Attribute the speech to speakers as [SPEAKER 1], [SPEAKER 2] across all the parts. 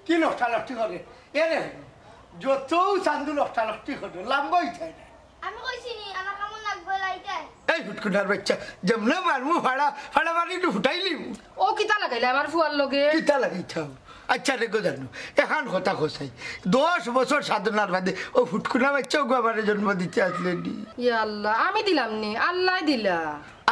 [SPEAKER 1] কি লষ্টালষ্টি করে এরে যত চান্দু লষ্টালষ্টি করে লাম্বই চাই না
[SPEAKER 2] আমি কইছি নি আমার কেমন লাগবে লাইটাই
[SPEAKER 1] এই ফুটকুটার বাচ্চা যেমন মারমু ফাড়া ফাড়া মারি একটু ফুটাইলি
[SPEAKER 3] ও কিতা লাগাইলে আমার ফুয়ার লগে
[SPEAKER 1] কিতা লাগাইছাও আচ্ছা রেগো জানো এখন কথা খোসাই 10 বছর সাধনার বাদে ও ফুটকুনা বাচ্চা ওগো আমার জন্ম দিতে আসলেন
[SPEAKER 3] ইয়া আল্লাহ আমি দিলাম নি আল্লাহ দিলা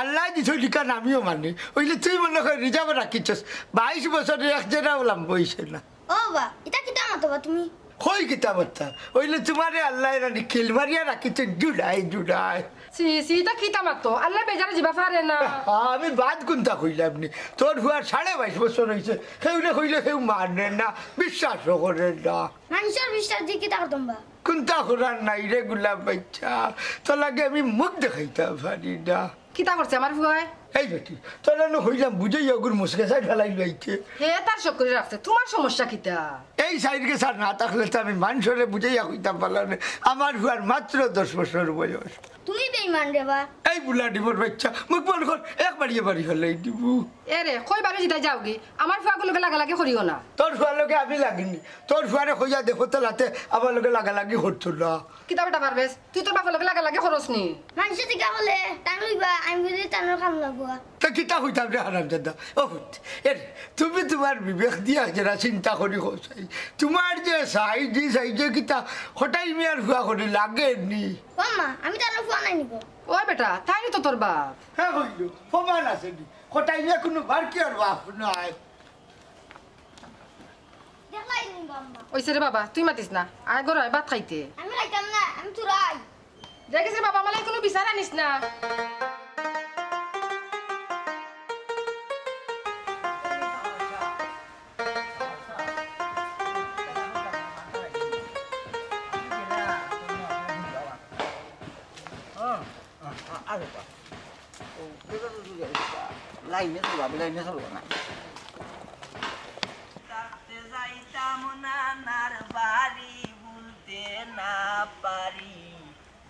[SPEAKER 1] আল্লাহ দিছ লিখা নামিও মানে ওইলে তুই মনে করে রিজার্ভ রাখিছস 22 বছরের এক জেরা বললাম বইছে না
[SPEAKER 2] ও বা এটা কিটা মাতবা তুমি
[SPEAKER 1] কই কিতাবতা ওইলে তোমারে আল্লাহ রানি খেল মারিয়া রাখিছে জুড়াই জুড়াই
[SPEAKER 3] সি এটা কিতা মাতো আল্লাহ বেজারে যাবা পারে না
[SPEAKER 1] আমি বাদ কোনটা কইলাম নি তোর হুয়ার 22.5 বছর হইছে কেউরে কইলে কেউ মানে না বিশ্বাস করে না
[SPEAKER 2] মানুষের বিশ্বাস দিয়ে কিটা করতাম বা
[SPEAKER 1] কোনটা করার নাই রে গুলাম বাচ্চা তো লাগে আমি মুখ দেখাইতাম পারি না
[SPEAKER 3] কিতা করছে আমার ফুয়ায়
[SPEAKER 1] এই বেটি তোরা না হইলাম বুঝাই অগুর মুসকে সাইড ফেলাই লইছে
[SPEAKER 3] হে তার শখ করে রাখছে তোমার সমস্যা কিতা
[SPEAKER 1] এই সাইডকে স্যার না থাকলে তো আমি মানুষরে বুঝাইয়া কইতাম পারলাম আমার হুয়ার মাত্র 10 বছর বয়স
[SPEAKER 2] তুমি বেঈমান রে বা
[SPEAKER 1] এই বুলা ডিবর বাচ্চা মুখ বন্ধ কর একবারই বাড়ি হলে দিবু
[SPEAKER 3] এরে কই বারে জিতা যাওগি আমার ফুয়া গুলোকে লাগালাগি করিও না
[SPEAKER 1] তোর ফুয়ার লগে আমি লাগিনি তোর ফুয়ারে কইয়া দেখো তো লাতে আমার লগে লাগালাগি করতো না
[SPEAKER 3] কিতা বেটা পারবেস তুই তোর বাপের লগে লাগালাগি খরচ নি
[SPEAKER 2] মানুষে দিকা হলে টান লইবা আমি বুঝি টানোর কাম লাগবো
[SPEAKER 1] তা কিতা হইতাম রে হারাম দাদা ও এর তুমি তোমার বিবেক দিয়া যারা চিন্তা করি হোসাই তোমার যে সাইজি সাইজে কিতা হঠাই মিয়ার ফুয়া করে লাগে নি
[SPEAKER 2] মাম্মা আমি টানোর ফুয়া নাই নিব
[SPEAKER 3] ওই বেটা তাই নি তো তোর বাপ
[SPEAKER 1] হ্যাঁ হইল প্রমাণ আছে নি হঠাই মিয়া কোনো বার কি আর বাপ নাই
[SPEAKER 2] দেখলাই নিব আম্মা
[SPEAKER 3] ওইসে রে বাবা তুই মাতিস না আয় গর ভাত খাইতে
[SPEAKER 2] আমি খাইতাম না আমি চুরাই
[SPEAKER 3] দেখেছিস বাবা মালাই কোনো বিচার আনিস না
[SPEAKER 4] লাইনে চলবা লাইনে চলবো না
[SPEAKER 5] যাইতাম নানার বাড়ি বলতে না পারি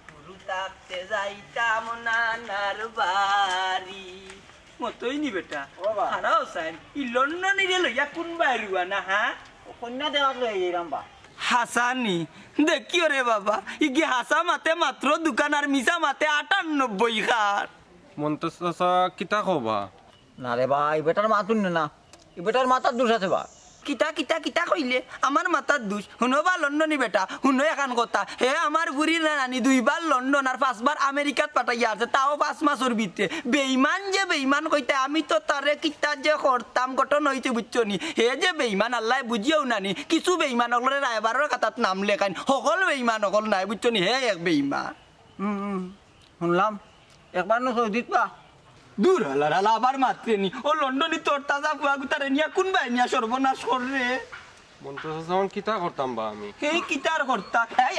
[SPEAKER 5] গুরু থাকতে যাইতাম নানার বাড়ি মতই নি বেটা হারাও সাইন ই লন্ডনে রে লইয়া কোন বাইরুয়া না হ্যাঁ
[SPEAKER 4] কন্যা দেওয়ার লই এরাম বা
[SPEAKER 5] হাসানি দেখিও রে বাবা ইগি হাসা মাতে মাত্র দোকান আর মিসা মাতে 98 খার
[SPEAKER 6] মন্তস কিতা কবা
[SPEAKER 4] না রে বা এই বেটার মাতুন না এই বেটার মাথার দোষ আছে বা
[SPEAKER 5] কিতা কিতা কিতা কইলে আমার মাথার দুষ শুনো বা লন্ডনী বেটা শুনো এখান কথা হে আমার বুড়ির নানি 2 বার লন্ডন আর 5 বার আমেরিকাত পাঠাইয়া আছে তাও 5 মাসের ভিতরে বেঈমান যে বেঈমান কইতে আমি তো তারে কিতা যে করতাম গঠন হইতে বুঝছো নি হে যে বেঈমান আল্লাহ বুঝিও নানি কিছু বেঈমান হলরে রায়বারের কাতাত নাম লেখাইন সকল বেঈমান হল নাই বুঝছো নি হে এক বেঈমান
[SPEAKER 4] শুনলাম একবার না সৌদিত বা
[SPEAKER 5] দূর হলার আলা আবার মাত্রে নি ও লন্ডনী তোর তাজা ফুয়া গুতারে নিয়া কোন বাই নিয়া সর্বনাশ কররে
[SPEAKER 6] মন্তস কিতা করতাম বা আমি
[SPEAKER 5] হে কিতার কর্তা এই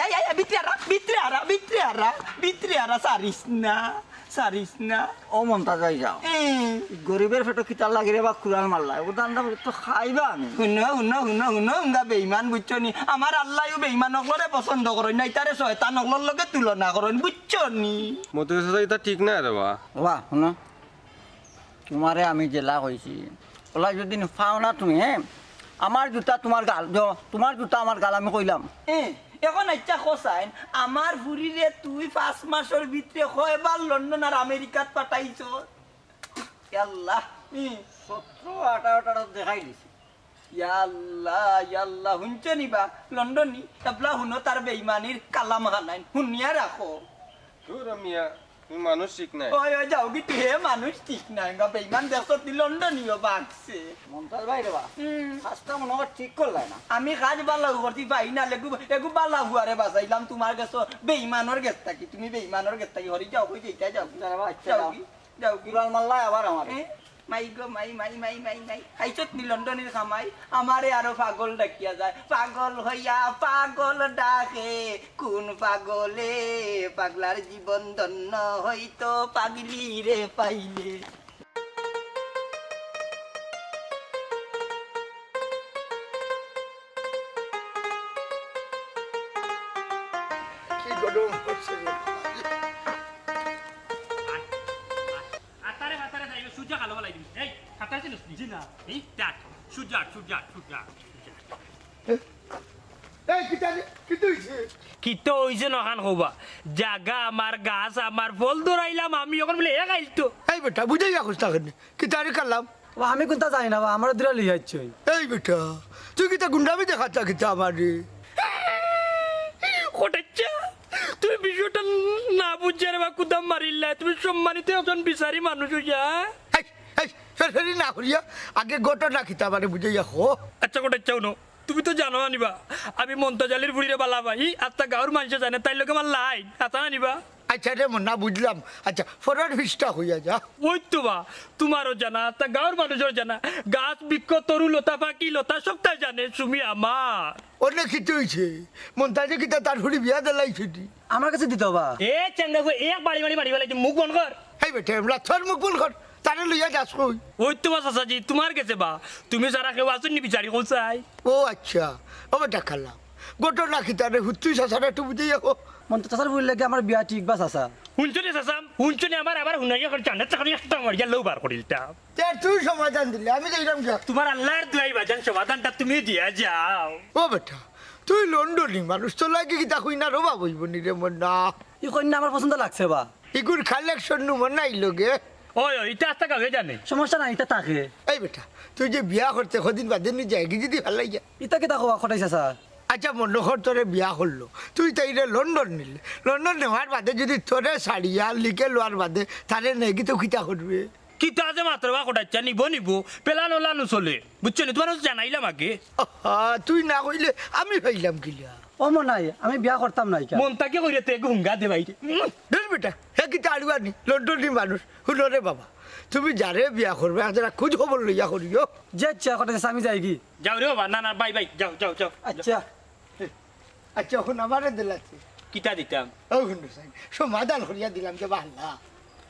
[SPEAKER 5] ভিতরে আরা সারিস না
[SPEAKER 4] ও মমতা যাই যাও গরিবের পেটো কিতার লাগি রে বা কুড়াল মারলা ওদান তো খাইবা আমি
[SPEAKER 5] শুনো উঙ্গা বেঈমান বুঝছো নি আমার আল্লাহও বেঈমান নকলরে পছন্দ করেন নাই তারে শয়তান নকলর লগে তুলনা করেন বুঝছো নি
[SPEAKER 6] মন্তস এটা ঠিক না রে বা
[SPEAKER 4] বা শুনো তোমারে আমি জেলা কইছি ওলা যদি পাও না তুমি হ্যাঁ আমার জুতা তোমার গাল তোমার জুতা আমার গাল আমি কইলাম
[SPEAKER 5] এখন আচ্ছা খোসাইন আমার ফুরিরে তুই 5 মাসের ভিতরে কয়বার লন্ডন আর আমেরিকাত পাঠাইছ আল্লাহ
[SPEAKER 4] 17-18 দেখাই দিছি
[SPEAKER 5] ইয়াল্লাহ শুনছো নিবা লন্ডনী এবলা শুনো তার বেইমানির কালাম হানাইন শুনিয়া রাখো
[SPEAKER 6] তোর মিয়া তুমি মানুষ ঠিক নাই
[SPEAKER 5] ওই যাও কি তুই হে মানুষ ঠিক নাই গা বেইমান দেখো তুই লন্ডনীয় বাগছে
[SPEAKER 4] মমতাজ ভাই রে বা কাজটা মনে হয় ঠিক করলাই না
[SPEAKER 5] আমি কাজ বালা করতে পাই না এগু বালা হুয়ারে বাঁচাইলাম তোমার কাছে বেইমানের গেছ থাকি তুমি বেইমানের গেছ থাকি হরি যাও কই যেটা যাও
[SPEAKER 4] যাও
[SPEAKER 5] যাও কি
[SPEAKER 4] কুড়াল মারলাই আবার আমার
[SPEAKER 5] মাই গো মাই মাই মাই মাই মাই আইছত নি লন্ডনের খামাই আমারে আরো পাগল ডাকিয়া যায় পাগল হইয়া পাগল ডাকে কোন পাগলে পাগলার জীবন ধন্য হইতো পাগলি রে পাইলে
[SPEAKER 1] কি গরম করছে রে।
[SPEAKER 7] আতারে আতারে যাইবে সূর্য কালো বলাই দিবি এই খাতার চিনিস নি না এই দেখ সূর্য সূর্য সূর্য
[SPEAKER 1] এই কি তুইছে
[SPEAKER 7] কি তো হইছে নখান হবা জাগা আমার গাছ আমার ফল ধরাইলাম আমি এখন বলে এক আইল তো
[SPEAKER 1] এই বেটা বুঝাই রাখোস তাকে কি তারি করলাম
[SPEAKER 5] আমি কোনটা জানি না আমার দূরে লিয়ে যাচ্ছ
[SPEAKER 1] এই বেটা তুই কিতা গুন্ডামি দেখাচ্ছা কিতা আমার রে
[SPEAKER 7] কোটাচ্ছা তুমি বিষয়টা না বুঝছে রে বা কুদাম মারিল্লা তুমি সম্মানিত একজন বিচারি মানুষ হইয়া
[SPEAKER 1] এই এই ফেরি না করিয়া আগে ঘটনা কিতা মানে বুঝাই রাখো
[SPEAKER 7] আচ্ছা কোটাচ্ছাও নো তুমি তো জানো আনিবা আমি মন্তাজালির বুড়িরে বালা ভাই আত্মা গাঁর মানুষে জানে তাই লোক আমার লাইন আতা আনিবা
[SPEAKER 1] আচ্ছা রে মন্না বুঝলাম আচ্ছা ফরার ফিসটা হইয়া যা
[SPEAKER 7] ওই তো বা তোমারও জানা তা গাঁর মানুষের জানা গাছ বৃক্ষ তরু লতা পাখি লতা সবটা জানে তুমি আমার
[SPEAKER 1] অনেক কিছু হয়েছে মন্তাজে কিতা তার হুড়ি বিয়া দিলাইছে
[SPEAKER 5] আমার কাছে দিতে হবা
[SPEAKER 7] এ চেঙ্গা এক বাড়ি বাড়ি মারি ফেলাইছে মুখ বন্ধ কর
[SPEAKER 1] এই বেটা আমরা তোর মুখ বল কর তারে লইয়া যাস কই
[SPEAKER 7] ওই তো বা চাচাজি তোমার কাছে বা তুমি যারা কেউ আসুন নি বিচারি কোথায়
[SPEAKER 1] ও আচ্ছা ও বেটা খালাম ঘটনা কিতা রে হুতুই সাসারা একটু বুঝাই রাখো
[SPEAKER 5] মন তো চাচার বললে কি আমার বিয়া ঠিক বাস আসা
[SPEAKER 7] শুনছনি চাচাম শুনছনি আমার আবার হুনাইয়া করে চান্ডা চাকরি একটা মারিয়া লৌ বার করিলটা
[SPEAKER 1] তুই সমাধান দিলে আমি যাইলাম যা
[SPEAKER 7] তোমার আল্লাহর দুয়াই বাজান সমাধানটা তুমি দিয়া যাও
[SPEAKER 1] ও বেটা তুই লন্ডনী মানুষ তো লাগে কিতা কই না রবা বইব নি রে মন্না
[SPEAKER 5] ই কন্যা আমার পছন্দ লাগছে বা
[SPEAKER 1] ইগুর কালেকশন নু মন নাই লগে
[SPEAKER 7] ওই ওই এটা আস্তা কাউকে জানে
[SPEAKER 5] সমস্যা নাই এটা থাকে
[SPEAKER 1] এই বেটা তুই যে বিয়া করতে কদিন বাদে নি যাই যদি ভাল লাগিয়া
[SPEAKER 5] ইটা কেটা খোয়া খটাইছে স্যার
[SPEAKER 1] আচ্ছা মনোহর তোরে বিয়া করলো তুই তাইরে লন্ডন নিলে লন্ডন নেওয়ার বাদে যদি তোরে শাড়িয়া লিখে লোয়ার বাদে তারে নেগি তো কিতা করবে
[SPEAKER 7] কিতা যে মাত্র বা কোটাচ্ছা নিব নিব পেলানো লানো চলে বুঝছো নি তোমার জানাইলাম আগে
[SPEAKER 1] তুই না কইলে আমি পাইলাম কিলা
[SPEAKER 5] ও মন নাই আমি বিয়া করতাম নাই
[SPEAKER 7] মন তাকে কইরে তে হুঙ্গা দে বাইরে
[SPEAKER 1] ধর বেটা হে কিতা আড়ুয়ানি লন্ডনী মানুষ শুনো রে বাবা তুমি যারে বিয়া করবে যারা খোঁজ খবর লইয়া করিও
[SPEAKER 5] যে ইচ্ছা খটাইছে আমি যাই কি
[SPEAKER 7] যাও রে বাবা না না বাই বাই যাও যাও যাও
[SPEAKER 5] আচ্ছা
[SPEAKER 1] আচ্ছা এখন আমারে দিলাচ্ছে
[SPEAKER 7] কিতা দিতাম
[SPEAKER 1] ও শুনো সাই সমাধান করিয়া দিলাম যে বাহলা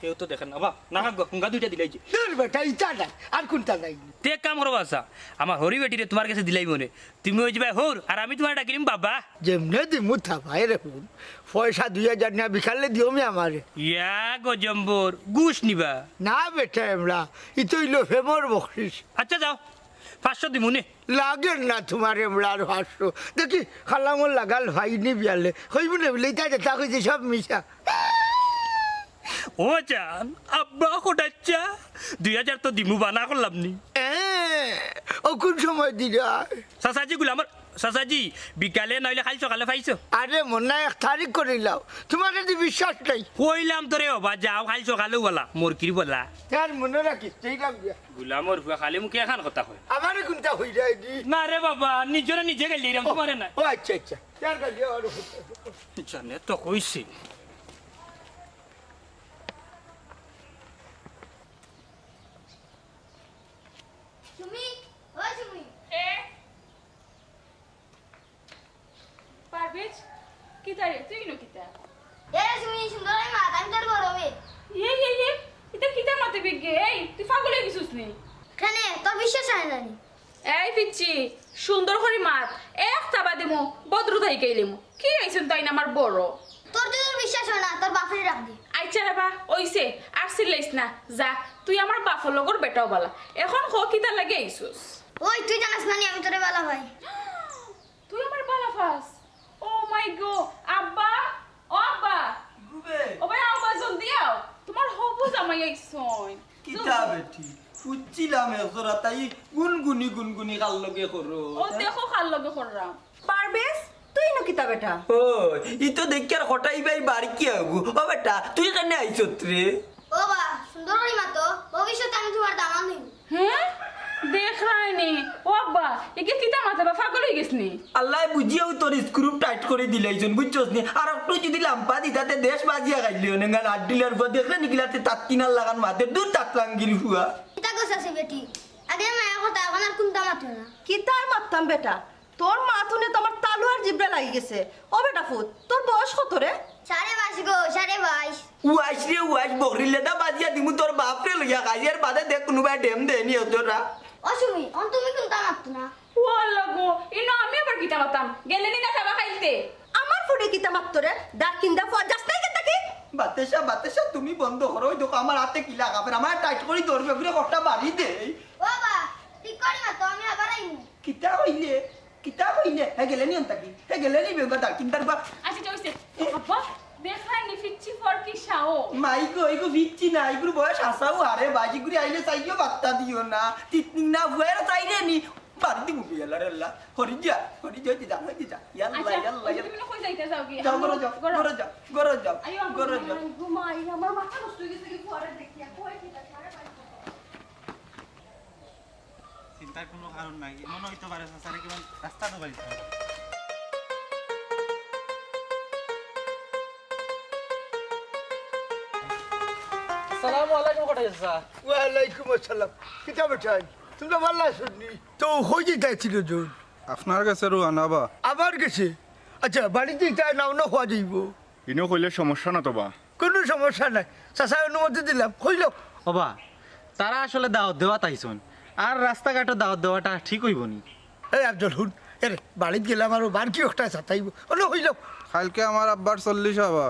[SPEAKER 7] কেউ তো দেখেন না বা না হুঙ্গা দুইটা দিলাইছে
[SPEAKER 1] ধর বেটা ইটা নাই আর কোনটা নাই
[SPEAKER 7] তে এক কাম করবা আসা আমার হরি বেটিরে তোমার কাছে দিলাই মনে তুমি ওই যাবে হোর আর আমি তোমার ডাকিলিম বাবা
[SPEAKER 1] যেমনে দিমু থাপাই রে শুন পয়সা 2000 না বিকালে দিও মি আমারে
[SPEAKER 7] ইয়া গজম্বর গুশ নিবা
[SPEAKER 1] না বেটা এমরা ইতইলো ফেমর বকরিস
[SPEAKER 7] আচ্ছা যাও 500 দিমুনে
[SPEAKER 1] লাগে না তোমার এমরা আর হাসছো দেখি খালামর লাগাল ভাইনি বিয়ালে হইব না বলে ইটা যেটা কইছে সব মিশা
[SPEAKER 7] ও জান আব্বা কোটাচ্ছা 2000 তো দিমু বানা করলাম নি
[SPEAKER 1] ও কোন সময় দিলা
[SPEAKER 7] সাসাজি গুলো আমার সাসাজি বিকালে নইলে খালি সকালে পাইছো
[SPEAKER 1] আরে মনে 1 তারিখ করিলাও তোমার যদি বিশ্বাস নাই
[SPEAKER 7] কইলাম তোরে বাবা যাও খালি সকালে বলা মোরকির বলা
[SPEAKER 1] আর মনে রাখিস সেইরাম দিয়া
[SPEAKER 7] গুলামর হুয়া খালি মুখে এখন কথা কয়
[SPEAKER 1] আমারে কোনটা হই যায় দি
[SPEAKER 7] না রে বাবা নিজরে নিজে গেলি রে তোমারে না
[SPEAKER 1] ও আচ্ছা আচ্ছা চার গালি আর
[SPEAKER 7] জানে তো কইছে
[SPEAKER 2] তুমি ওই তুমি
[SPEAKER 3] পারবেজ কিতা রে তুই নো কিতা
[SPEAKER 2] এ তুমি সুন্দর মা আমি তোর বড় হবে
[SPEAKER 3] এই এটা কিতা মতে বিগে এই তুই পাগল হয়ে গেছিস নি
[SPEAKER 2] কেনে তোর বিশ্বাস হয় না নি?
[SPEAKER 3] এই পিচ্ছি সুন্দর করে মাত এক চাবা দিমু বদ্রু থাই গেলিমু কি আইছেন তাই না আমার বড়
[SPEAKER 2] তোর যদি বিশ্বাস হয় না তোর বাপরে রাখ দি
[SPEAKER 3] আইছা রে বা ওইছে আর সিলাইস না যা তুই আমার বাপর লগর বেটাও বালা এখন খ কিতা লাগে আইছস
[SPEAKER 2] ওই তুই জানাস না নি আমি তোরে ভালো ভাই
[SPEAKER 3] তুই আমার বালা ফাস ও মাই গো আব্বা ও আব্বা ও ভাই আব্বা জলদি আও তোমার হবু জামাই আইছন
[SPEAKER 5] কিতা বেটি ফুচ্ছিলাম এজরা তাই গুনগুনি কাল লগে করো
[SPEAKER 3] ও দেখো খাল লগে কররাম
[SPEAKER 8] পারবেশ তুই নো কিতা বেটা
[SPEAKER 5] ও ই তো দেখি আর হটাই ভাই বাড়ি কি হবু ও বেটা তুই কেন আইছত রে
[SPEAKER 2] ও বা সুন্দর মা তো ভবিষ্যতে আমি তোমার দামান হইব
[SPEAKER 3] হ্যাঁ দেখ রাইনি ও আব্বা একে কিতা মাথা বা পাগল হয়ে গেছনি
[SPEAKER 5] আল্লাহ বুঝিয়েও তোর স্ক্রু টাইট করে দিলেইছেন বুঝছস নি আর একটু যদি লাম্পা দিতাতে দেশ বাজিয়া গাইলিও নেঙ্গান আট ডিলার পর দেখলে নিকিলাতে তাত কিনার লাগান মাতে দূর তাতলাঙ্গির হুয়া
[SPEAKER 2] কিতা কইছ আছে বেটি আগে মায়ের কথা এখন আর কোনটা মাত্র না
[SPEAKER 8] কি তার মারতাম বেটা তোর মাথুনে তোমার তালুয়ার জিব্রা লাগি গেছে ও বেটা ফুট তোর বয়স কত রে
[SPEAKER 2] 22.5 গো 22.5
[SPEAKER 5] উয়াইস রে উয়াইস বকরিলে দা বাজিয়া দিমু তোর বাপরে লইয়া গাইয়ার বাদে দেখ কোনোবাই ডেম দেনি ওতরা
[SPEAKER 2] অসুমি অন তুমি কোনটা মাত্র না
[SPEAKER 3] ও আল্লাহ গো ইনো আমি আবার কিতা মাতাম গেলেনি না খাবা খাইতে
[SPEAKER 8] আমার ফুটে কিতা মারতো রে ডাক কিন্দা ফর যাস নাই কেন কি
[SPEAKER 5] বাতেশা তুমি বন্ধ করো ওই দেখো আমার হাতে কি লাগাবে আমার টাইট করি ধরবে ঘুরে কটা বাড়ি দে
[SPEAKER 2] ও বাবা ঠিক করি না তো আমি আবার আইমু
[SPEAKER 5] কিতা হইলে হে গেলে নি অন্তাকি হে গেলে নি বেগা দা কিন্দার বা
[SPEAKER 3] আচ্ছা চলছে আব্বা দেখ রাইনি ফিচ্ছি ফর কি শাও
[SPEAKER 5] মাইকো ইগো ভিচ্ছি না ইগুর বয়স আসাও আরে বাজি গুরি আইলে চাইও বাত্তা দিও না তিতনি না বুয়ের চাইরে নি বাড়ি দি মুবি আল্লাহ আল্লাহ হরি যা দিদা ইয়াল্লাহ
[SPEAKER 3] আচ্ছা
[SPEAKER 5] ইয়াল্লাহ
[SPEAKER 3] তুমি না কই যাইতে যাও কি
[SPEAKER 5] যাও গরো যাও গরো যাও
[SPEAKER 8] ঘুমাই আমার মাথা নষ্ট হয়ে গেছে কি পরে দেখিয়া কই কিতা সারে
[SPEAKER 9] চিন্তার কোনো কারণ নাই মনে হইতে পারে স্যার কেমন রাস্তা তো বাড়িতে
[SPEAKER 7] আসসালামু আলাইকুম কোটাই স্যার
[SPEAKER 1] ওয়ালাইকুম আসসালাম কিতা বেটাই তোমরা ভালো শুননি তো হই যাইছিল জোন
[SPEAKER 6] আপনার কাছে রুহানা বা
[SPEAKER 1] আবার গেছে আচ্ছা বাড়িতে তাই নাও না হওয়া যাইব
[SPEAKER 6] ইনো কইলে সমস্যা না তো বা
[SPEAKER 1] কোনো সমস্যা নাই চাচা অনুমতি দিলাম কইল
[SPEAKER 9] ওবা তারা আসলে দাওয়াত দেওয়া তাইছন আর রাস্তাঘাটে দাওয়াত দেওয়াটা ঠিক হইব নি
[SPEAKER 1] এই আফজল শুন এরে বাড়িতে গেলাম আর বার কি একটা চাতাইব ওলো হইল
[SPEAKER 6] কালকে আমার আব্বার 40 হবা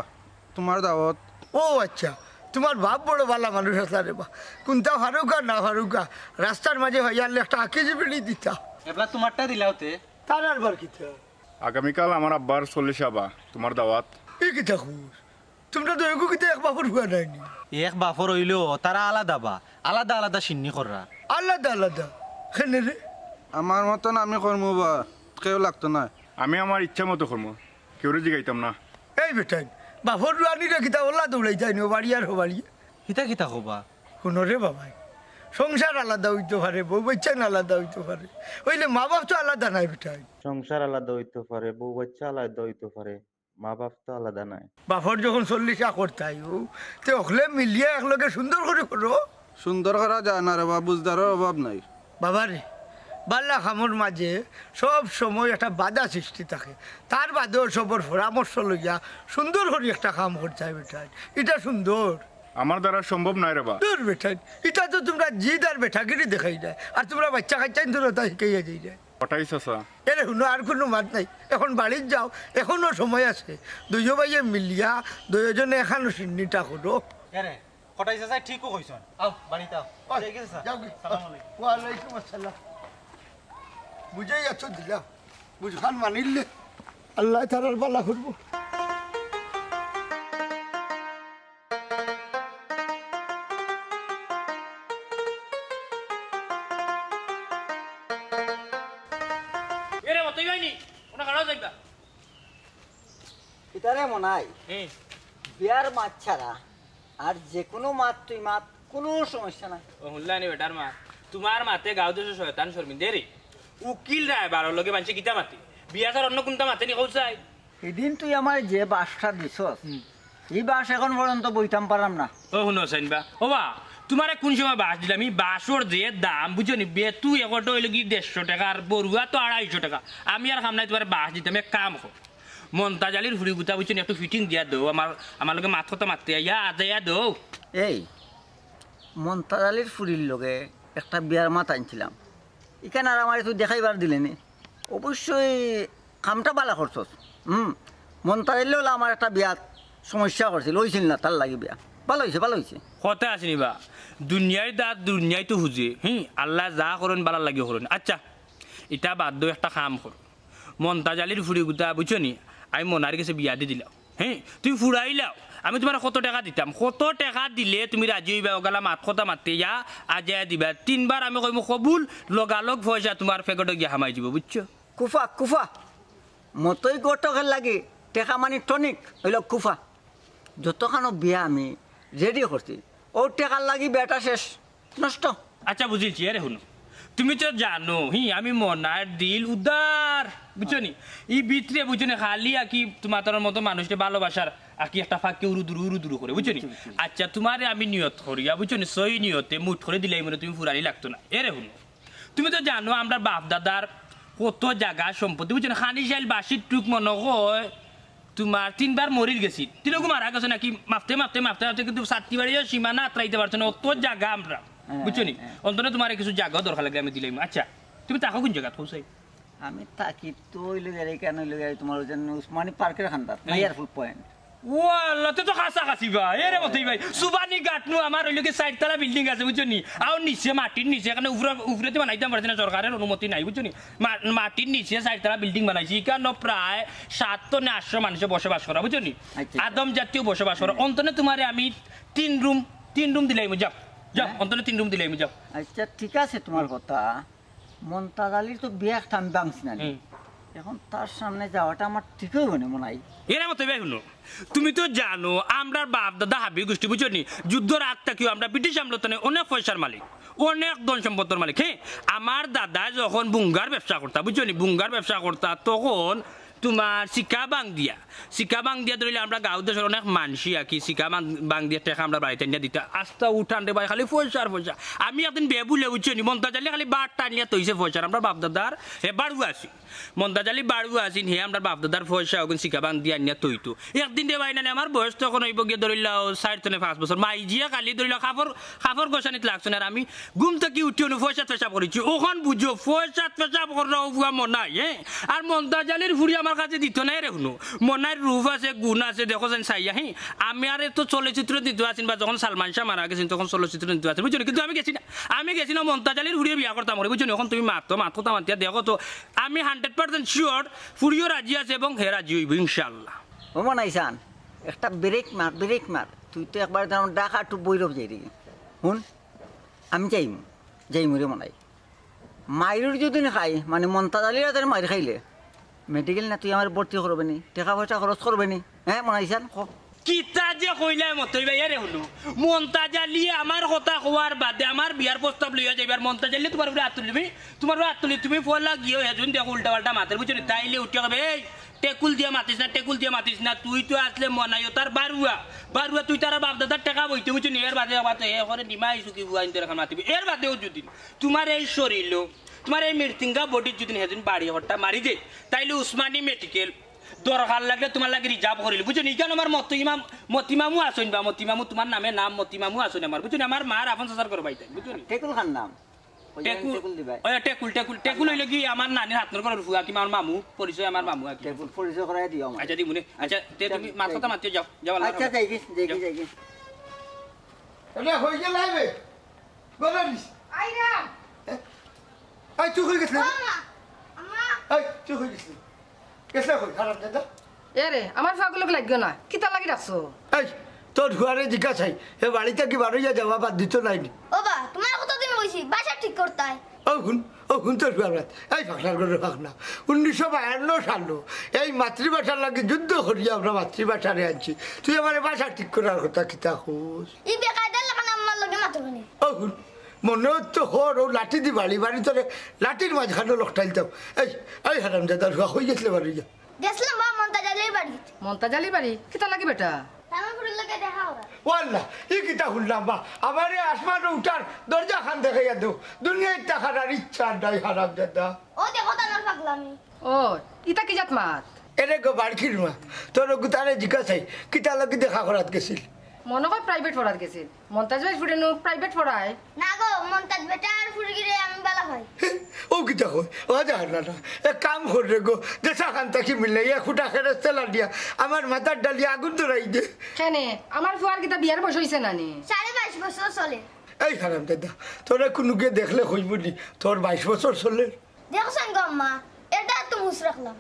[SPEAKER 6] তোমার দাওয়াত
[SPEAKER 1] ও আচ্ছা তোমার বাপ বড় ভালো মানুষ আছে রে বা কোনটা ফারুকা না ফারুকা রাস্তার মাঝে হইয়ালে একটা আঁকিজি বেড়ি দিতা
[SPEAKER 9] এবার তোমারটা দিলাওতে
[SPEAKER 1] তার আর বার কিতা
[SPEAKER 6] আগামীকাল আমার আব্বার 40 হবা তোমার দাওয়াত
[SPEAKER 1] এই কিতা খুশ তোমরা তো এগো কিতা এক বাপর হুয়া নাইনি
[SPEAKER 9] এক বাফর হইলেও তারা আলাদা বা আলাদা আলাদা সিন্নি কররা
[SPEAKER 1] আলাদা আলাদা খেলে রে
[SPEAKER 6] আমার মতন আমি করমু বা কেউ লাগতো না আমি আমার ইচ্ছা মতো করমু কেউ জিগাইতাম না
[SPEAKER 1] এই বেটাই বাপর রানিরা কিতা ওলা দৌড়াই যায়নি ও বাড়ি আর হো বাড়ি
[SPEAKER 9] কিতা কিতা কবা
[SPEAKER 1] শুনো রে বাবাই সংসার আলাদা হইতে পারে বউ বাচ্চান আলাদা হইতে পারে ওইলে মা বাপ তো আলাদা নাই বেটাই
[SPEAKER 10] সংসার আলাদা হইতে পারে বউ বাচ্চা আলাদা হইতে পারে মা বাপ তো আলাদা নাই
[SPEAKER 1] বাপর যখন 40 করতাই ও তে ওখলে মিলিয়ে একলগে সুন্দর করে করো
[SPEAKER 6] সুন্দর করা যায় না রে বা বুঝদারের অভাব নাই
[SPEAKER 1] বাবারে বাল্লা খামর মাঝে সব সময় একটা বাধা সৃষ্টি থাকে তার বাদেও সবর পরামর্শ লইয়া সুন্দর করে একটা কাম করতে হয় বেটাই এটা সুন্দর
[SPEAKER 6] আমার দ্বারা সম্ভব নাই রে বা
[SPEAKER 1] দূর বেটাই এটা তো তোমরা জিদ আর বেঠাগিরি দেখাই যায় আর তোমরা বাচ্চা কাচ্চাই ধরো তা শিখাইয়া যাই যায়
[SPEAKER 6] ওটাই চাচা
[SPEAKER 1] এরে শুনো আর কোনো মাত নাই এখন বাড়ির যাও এখনো সময় আছে দুইও ভাইয়ে মিলিয়া দুইজনে এখানো সিন্নিটা করো
[SPEAKER 9] এরে কটাই চাই ঠিকও কইছন আও বাড়িতে আও ঠিক আছে স্যার
[SPEAKER 1] যাও গে।
[SPEAKER 9] সালাম আলাইকুম
[SPEAKER 1] ওয়ালাইকুম আসসালাম বুঝাই আছো দিলা বুঝখান মানিলে আল্লাহ তারার বালা করবো
[SPEAKER 7] এরে মতই হয়নি ওনা কাড়াও যাইবা
[SPEAKER 4] এটারে মনাই বিয়ার মাছ ছাড়া আর যে কোনো মাছ তুই মাছ কোনো সমস্যা নাই
[SPEAKER 7] ও হুল্লানি বেটার মা তোমার মাতে গাঁও দেশে শয়তান শর্মিন্দে রে উকিল রায় বারো লগে বানছে কিতা মাতে বিয়া ছাড়া অন্য কোনটা মাতে নি কৌসাই
[SPEAKER 4] এদিন তুই আমার যে বাসটা দিছস এই বাস এখন পর্যন্ত বইতাম পারলাম না
[SPEAKER 7] ও শুনো সাইনবা ও বা তোমারে কোন সময় বাস দিলাম এই বাসর যে দাম বুঝো নি বে তুই একটা হইলো কি 150 টাকা আর বড়ুয়া তো 250 টাকা আমি আর খাম নাই তোমার বাস দিতাম এক কাম কর মন্তাজালির হুড়ি গুতা বুঝছো একটু ফিটিং দিয়া দো আমার লগে মাথা তো মারতে ইয়া আজাইয়া দো
[SPEAKER 4] এই মন্তাজালির ফুরির লগে একটা বিয়ার মাছ আনছিলাম এখানে আর আমার তুই দেখাইবার দিলে নি অবশ্যই কামটা বালা করছস মন্তাজালি হলে আমার একটা বিয়াত সমস্যা করছিল হয়েছিল না তার লাগে বিয়া ভালো হয়েছে
[SPEAKER 7] কথা আসেনি বা দুনিয়ার দাঁত দুনিয়ায় তো হুজে আল্লাহ যা করেন বালা লাগে করেন আচ্ছা এটা বাদ দো একটা কাম কর মন্তাজালির ফুড়ি গুতা বুঝছো নি আমি মনার কাছে বিয়া দিয়ে দিলাম তুই ফুরাইলাও আমি তোমার কত টাকা দিতাম কত টাকা দিলে তুমি রাজি হইবা ওগালা মাত কথা মাতে যা আজায়া দিবা 3 বার আমি কইম কবুল লগালগ পয়সা তোমার ফেকটে গিয়া হামাই দিব বুঝছো
[SPEAKER 4] কুফা মতই গটকের লাগে টেকা মানি টনিক হইল কুফা যতখানো বিয়া আমি রেডি করছি ও টেকার লাগি বেটা শেষ নষ্ট
[SPEAKER 7] আচ্ছা বুঝেছি আরে শুনো তুমি তো জানো আমি মনার দিল উদার বুঝছো নি ই ভিতরে বুঝছো নি খালি আকি তোমার তোর মতো মানুষকে ভালোবাসার আকি একটা ফাঁকে উরুদুরু করে বুঝছো নি আচ্ছা তোমারে আমি নিয়ত করিয়া বুঝছো নি সই নিয়তে মুঠ করে দিলাই মনে তুমি ফুরানি লাগতো না এরে শুনো তুমি তো জানো আমরা বাপ দাদার কত জায়গা সম্পত্তি বুঝছো না খানি চাইল বাসির টুক মনে হয় তোমার 3 বার মরিল গেছি তিনরকম মারা গেছে নাকি মাফতে কিন্তু সাতটি বাড়িও সীমানা আত্রাইতে পারছো না অত জায়গা আমরা বুঝছো নি অন্তত তোমার কিছু জায়গা দরকার লাগলে আমি দিলাম আচ্ছা তুমি তাকো কোন জায়গা পৌঁছাই
[SPEAKER 4] আমি তাকি তো ওই লোক কেন তোমার উসমানী পার্কের খান্দাত এয়ারফুল পয়েন্ট
[SPEAKER 7] ওয়াল্লা তো খাসা খাসিবা এরে মতই ভাই সুবানি গাটনু আমার ওই লোকে 4 তলা বিল্ডিং আছে বুঝছো নি আর নিচে মাটির নিচে এখানে উপরেতে বানাইতাম পারছে না সরকারের অনুমতি নাই বুঝছো নি মাটির নিচে 4 তলা বিল্ডিং বানাইছি এখানে প্রায় 700 না 800 মানুষ বসবাস করা বুঝছো নি আদম জাতীয় বসবাস করা অন্তনে তোমারে আমি 3 রুম দিলাই যাও যাও অন্তনে 3 রুম দিলাই যাও
[SPEAKER 4] আচ্ছা ঠিক আছে তোমার কথা মমতাজ আলীর তো বিয়ে একটা আমি বাংছি না এখন তার সামনে যাওয়াটা আমার ঠিকই মনে হয়
[SPEAKER 7] এর মতো ভাই শুনো তুমি তো জানো আমরা বাপ দাদা হাবি গোষ্ঠী বুঝছো নি যুদ্ধর আগ থেকেও আমরা ব্রিটিশ আমলতনে অনেক পয়সার মালিক অনেক ধন সম্পদের মালিক হ্যাঁ আমার দাদা যখন বুঙ্গার ব্যবসা করতা বুঝছো নি বুঙ্গার ব্যবসা করতা তখন তোমার শিকা বাং দিয়া ধরলে আমরা গাঁও দেশের অনেক মানসি আর কি শিকা বাং দিয়ে টেকা আমরা বাড়িতে নিয়ে দিতে আস্তা উঠান রে ভাই খালি পয়সা আমি একদিন বেবুলে বুঝছো নি মন্তাজ আলী খালি বার টানিয়া তৈছে পয়সা আমরা বাপদাদার বাড়ু আছি মন্তাজ আলী বাড়ু আছি হে আমরা বাপদাদার পয়সা ওখানে শিকা বাং দিয়ে আনিয়া তৈতো একদিন দে ভাই না আমার বয়স তখন হইব গিয়ে ধরিল 4-5 বছর মাইজিয়া কালি ধরিল খাফর গোসানিত লাগছে না আর আমি ঘুম থেকে উঠি পয়সা পেশাব করেছি ওখান বুঝো পয়সা পেশাব করা মনাই হ্যাঁ আর মন্তাজ আলীর ফুরি আমার কাছে দিত না রে শুনো মনার রূপ আছে গুণ আছে দেখো যেন চাইয়া হ্যাঁ আমি আর তো চলচ্চিত্র দিতে আছেন বা যখন সালমান শাহ মারা গেছেন তখন চলচ্চিত্র দিতে আছেন বুঝছো কিন্তু আমি গেছি না মমতাজ আলীর ফুরিয়ে বিয়া করতাম বুঝছো এখন তুমি মাতো মাতিয়া দেখো তো আমি 100% শিওর ফুরিও রাজি আছে এবং হে রাজি হইব ইনশাল্লাহ
[SPEAKER 4] ও মনাইছান একটা ব্রেক মার তুই তো একবার যেমন ডাকা টু বৈরব যাই রে শুন আমি যাইম রে মনাই মায়ের যদি খাই মানে মমতাজ আলীর হাতের মায়ের খাইলে মেডিকেল না তুই আমার ভর্তি করবে নি টাকা পয়সা খরচ করবে নি হ্যাঁ মনাইছান
[SPEAKER 7] কিতা যে কইলা মতই ভাই আরে হলো মমতাজ আলী আমার কথা কোয়ার বাদে আমার বিয়ার প্রস্তাব লইয়া যাইবার মমতাজ আলী তোমার উপরে হাত তুলি তুমি ফলা গিয়ে হেজুন দেখো উল্টা পাল্টা মাথার বুঝছো তাইলে উঠে হবে এই টেকুল দিয়ে মাতিস না তুই তো আসলে মনাইও তার বারুয়া তুই তার বাপ দাদার টাকা বইতে বুঝছো এর বাদে এখন নিমাই চুকি বুয়া ইন্টার মাতিবি এর বাদেও যদি তোমার এই শরীর তোমার এই মৃত্যুঙ্গা বডির যদি হেদিন বাড়ি ঘরটা মারি দে তাইলে উসমানী মেডিকেল দরকার লাগলে তোমার লাগে রিজার্ভ করিল বুঝছো নি কেন আমার মতিমামু আসুন বা মতিমামু তোমার নামে নাম মতিমামু আসুন আমার বুঝছো আমার মার আপন সাসার করে বাইতে বুঝছো নি
[SPEAKER 4] টেকুল খান নাম
[SPEAKER 7] টেকুল হইলে কি আমার নানির হাত নর ফুয়া কি আমার মামু পরিচয় আমার মামু
[SPEAKER 4] টেকুল পরিচয় করাই দিও
[SPEAKER 7] আচ্ছা দি মুনে আচ্ছা তুমি মার কথা মারতে যাও
[SPEAKER 4] আচ্ছা যাইগি
[SPEAKER 1] এটা হই গেল আইবে বলানিস
[SPEAKER 3] আইরা
[SPEAKER 1] আই তুই কই গেছিস
[SPEAKER 2] আম্মা
[SPEAKER 1] আই তুই কই গেছিস কেসে কই খারাপ দাদা
[SPEAKER 8] এরে আমার ফাগলক লাগবে না কিতা লাগি রাখছো
[SPEAKER 1] এই তোর ঘরে জিজ্ঞাসাই এ বাড়িতে কি বাড়িয়া যাওয়া বাদ দিত নাইনি
[SPEAKER 2] ওবা তোমার কত দিন কইছি বাসা ঠিক করতাই
[SPEAKER 1] ও হুন তোর ঘরে এই ফাঁকনার করে ফাঁকনা 1952 সাল এই মাতৃভাষার লাগে যুদ্ধ করিয়া আমরা মাতৃভাষারে আনছি তুই আমার বাসা ঠিক করার কথা কিতা হোস
[SPEAKER 2] ই বেকায়দার লাগান আমার লগে মাতবনি
[SPEAKER 1] ও হুন মনে হচ্ছে হর ও লাঠি দি বাড়ি তোরে লাঠির মাঝখানে লোকটাইতাম এই হারাম দাদা হয়ে গেছিলে বাড়ি যা
[SPEAKER 2] গেছিলাম বা মমতাজ আলীর বাড়ি
[SPEAKER 8] মমতাজ আলীর বাড়ি কিতা লাগি বেটা
[SPEAKER 2] আমার ফুরির লগে দেখা ওরা
[SPEAKER 1] ওয়াল্লাহ ই কিতা শুনলাম বা আমার এই আসমানে উঠার দরজা খান দেখাইয়া দেও দুনিয়ায় টাকার আর ইচ্ছা নাই হারাম দাদা
[SPEAKER 2] ও দেখো তানার পাগলামি
[SPEAKER 8] ও ইতা কি জাত মাত
[SPEAKER 1] এরে গো বাড়খির মা তোর গুতারে জিজ্ঞাসাই কিতা লাগি দেখা করাত গেছিল
[SPEAKER 8] মনে হয় প্রাইভেট পড়ার গেছিল মমতাজ ভাই ফুটে প্রাইভেট পড়ায়
[SPEAKER 2] না গো মমতাজ বেটা আর ফুরিগিরে আমি বালা ভাই
[SPEAKER 1] ও কিতা কই ও যা না এক কাম করে গো দেশা খান তাকি মিলে এক ফুটা খেরে তেলা দিয়া আমার মাথার ডালি আগুন ধরাই দে
[SPEAKER 8] কেনে আমার ফুয়ার কিতা বিয়ার বয়স হইছে নানি
[SPEAKER 2] 22.5 বছর চলে
[SPEAKER 1] এই হারাম দাদা তোরা কোনো গিয়ে দেখলে হইব নি তোর 22 বছর চলে
[SPEAKER 2] দেখছেন গো আম্মা এটা তো মুছ রাখলাম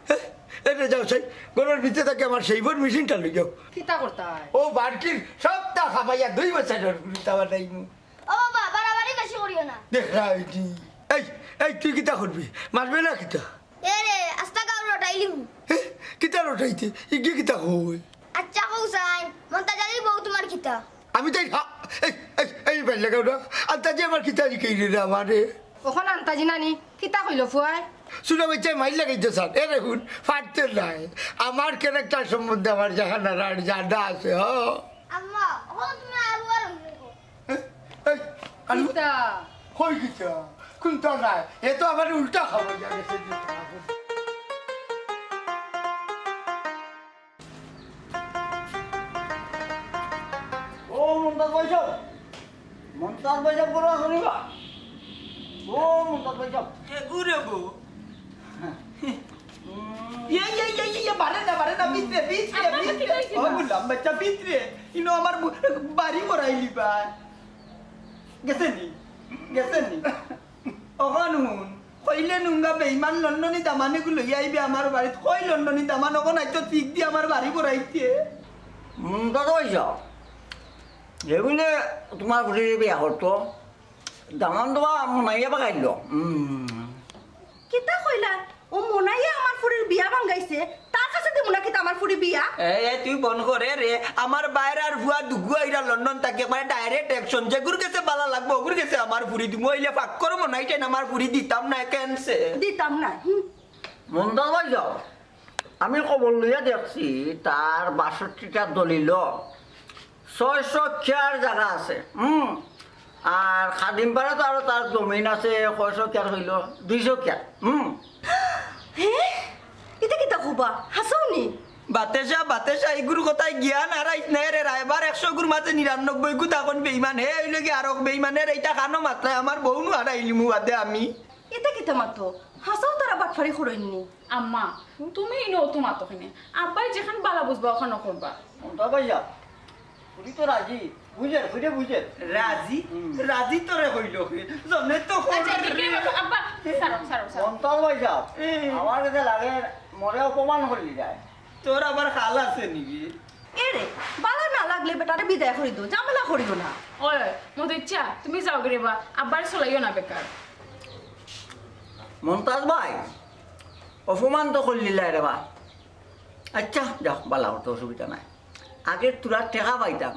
[SPEAKER 1] এটা যাও সেই ঘরের ভিতরে থাকে আমার সেইবর মেশিনটা লই যাও
[SPEAKER 8] কিতা করতাই
[SPEAKER 1] ও বাড়কির সবটা খাবাইয়া 2 বছর তাওয়া নাই
[SPEAKER 2] ও বাবা বাড়াবাড়ি বেশি করিও না
[SPEAKER 1] দেখা হইছি এই তুই কিতা করবি মারবে না কিতা
[SPEAKER 2] এরে আস্তা গাও রটাইলিম
[SPEAKER 1] কিতা রটাইতে ইগে কিতা হই
[SPEAKER 2] আচ্ছা কৌসাই মমতাজ আলীর বউ তোমার কিতা
[SPEAKER 1] আমি তাই এই বেলে গাও না আর তা যে আমার কিতা লিখে রে আমারে
[SPEAKER 8] ওখানে আনতাজি নানি কিতা কইল ফুয়াই
[SPEAKER 1] শুনে বলছে মাইল লাগাইতে স্যার এ দেখুন ফাটতে নাই আমার ক্যারেক্টার সম্বন্ধে আমার জানা জানা আছে হ
[SPEAKER 2] আম্মা ওখানে তুমি আলু আর
[SPEAKER 1] এই, আলু
[SPEAKER 8] কিতা
[SPEAKER 1] কই গেছে কোনটা নাই এ তো আমার উল্টা খাবার জানে
[SPEAKER 4] ও মমতাজ বৈশব মমতাজ বৈশব করো শুনিবা ও মমতাজ বৈশব
[SPEAKER 5] ঘুরে গো বারে না ভিতরে ও বললাম বাচ্চা ভিতরে ইনো আমার বাড়ি করাইলি বা গেছে নি অখন হুন কইলে নুঙ্গা বেইমান লন্ডনী দামানে গুলো আইবে আমার বাড়িত কই লন্ডনী দামান অখন আইতো ঠিক দিয়ে আমার বাড়ি করাইতে
[SPEAKER 4] মমতাজ বৈশব এগুলো তোমার ঘুরে বিয়া করতো দামান দেওয়া মনাইয়া বাগাইল
[SPEAKER 8] কিতা কইলা ও মনাইয়া আমার ফুরির বিয়া ভাঙ্গাইছে তার কাছে দিমু না কিতা আমার ফুরি বিয়া
[SPEAKER 5] এ তুই বন করে রে আমার বাইরে আর ভুয়া দুগু আইরা লন্ডন থাকে মানে ডাইরেক্ট অ্যাকশন যে গুর গেছে বালা লাগবো ওগুর গেছে আমার ফুরি দিমু হইলে ফাক করো মনাই টাইন আমার ফুরি দিতাম না কেনছে
[SPEAKER 8] দিতাম না
[SPEAKER 4] মমতাজ বৈশব আমি খবর লইয়া দেখছি তার ৬২টা দলিল ৬০০ জায়গা আছে আর খাদিমপাড়া তো আরো তার জমিন আছে ৬০০ হইল ২০০
[SPEAKER 8] হ্যাঁ এটা কিতা খুবা হাসাওনি
[SPEAKER 5] বাতেশা এগুর কথায় জ্ঞান হারাইছ নাই রে রাইবার ১০০ গুর মাঝে ৯৯ গু তখন বেইমান হে হইলে কি আরো বেইমানের এইটা খানো মাত্রায় আমার বউনু হারাইলি মু বাদে আমি
[SPEAKER 8] এটা কিতা মাতো হাসাও তারা বাটফারি করইনি
[SPEAKER 3] আম্মা তুমি নতুন মাতো কিনে আব্বাই যেখান বালা বুঝবা ওখানে করবা
[SPEAKER 4] মমতাজ বৈশব পুরি তো রাজি বুঝে
[SPEAKER 5] রাজি তোরে হইল জনে তো
[SPEAKER 3] আচ্ছা ঠিক আছে আব্বা সারো
[SPEAKER 4] মমতাজ বৈশব আমার কাছে লাগে মরে অপমান করলি যায়
[SPEAKER 5] তোর আবার খাল আছে নাকি
[SPEAKER 8] এরে বালা না লাগলে বেটারে বিদায় করি দো ঝামেলা করিও না
[SPEAKER 3] ওই মতো ইচ্ছা তুমি যাও গরে বা আব্বার চলাইও না বেকার
[SPEAKER 4] মমতাজ ভাই অপমান তো করলি রে বা আচ্ছা যাও বালা হতো অসুবিধা নাই আগে তোরা টেকা পাইতাম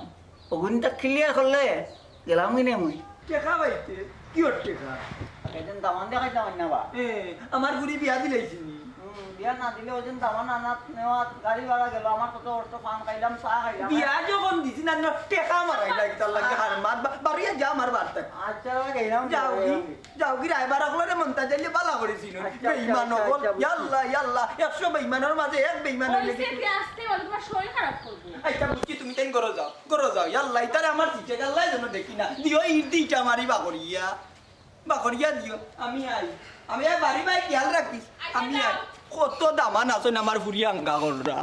[SPEAKER 4] অগুনটা ক্লিয়ার করলে গেলাম কিনে মুই
[SPEAKER 5] টেকা পাইতে কি ওর টেকা
[SPEAKER 4] একদিন দামান দেখাইতাম না বা
[SPEAKER 5] আমার বুড়ি বিয়া দিলাইছিনি
[SPEAKER 4] বিয়া না দিলে ওই দিন দামান আনাত নেওয়া গাড়ি ভাড়া গেল আমার কত অর্থ পান খাইলাম চা খাইলাম
[SPEAKER 5] বিয়া যখন দিছি না টেকা মারাই লাগে তার লাগে হার মার বাড়িয়া যা আমার বার্তা
[SPEAKER 4] আচ্ছা গেলাম
[SPEAKER 5] যাও কি রাইবার হলে মন্তা যাইলে বালা করেছিল বেঈমান হল ইয়াল্লা 100 বেঈমানের মাঝে এক বেঈমান হইলে কি
[SPEAKER 3] আসতে বল তোমার শরীর খারাপ করবে
[SPEAKER 5] আচ্ছা বুঝছি তুমি তাই করো যাও ইয়াল্লা ইতারে আমার চিচে গাল্লাই যেন দেখি না দিও ইট দিটা মারি বাকরিয়া দিও আমি আই বাড়ি ভাই খেয়াল রাখিস আমি আই কত দামান আছে আমার ফুরিয়া আঙ্গা কররা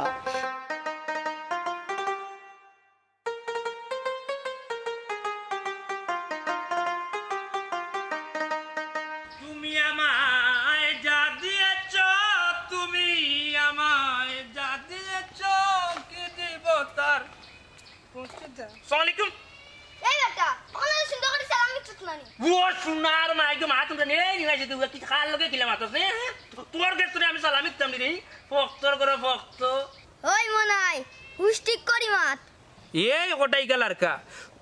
[SPEAKER 7] তুমি আমায় যা দিয়েছ কি দিব তার সালামালাইকুম
[SPEAKER 2] এই বেটা ওখানে সুন্দর করে সালাম দিচ্ছ নানি
[SPEAKER 7] ও সোনার মাইকে মা তুমি নেই নিলাই যে তুই কি খাল লগে কিলা মাতছ নে তোর গেট তুই আমি সালামি দিতাম নি ফক্তর করে ফক্ত
[SPEAKER 2] ওই মনাই হুস্টিক করি মাত
[SPEAKER 7] এই ওটাই গেলার কা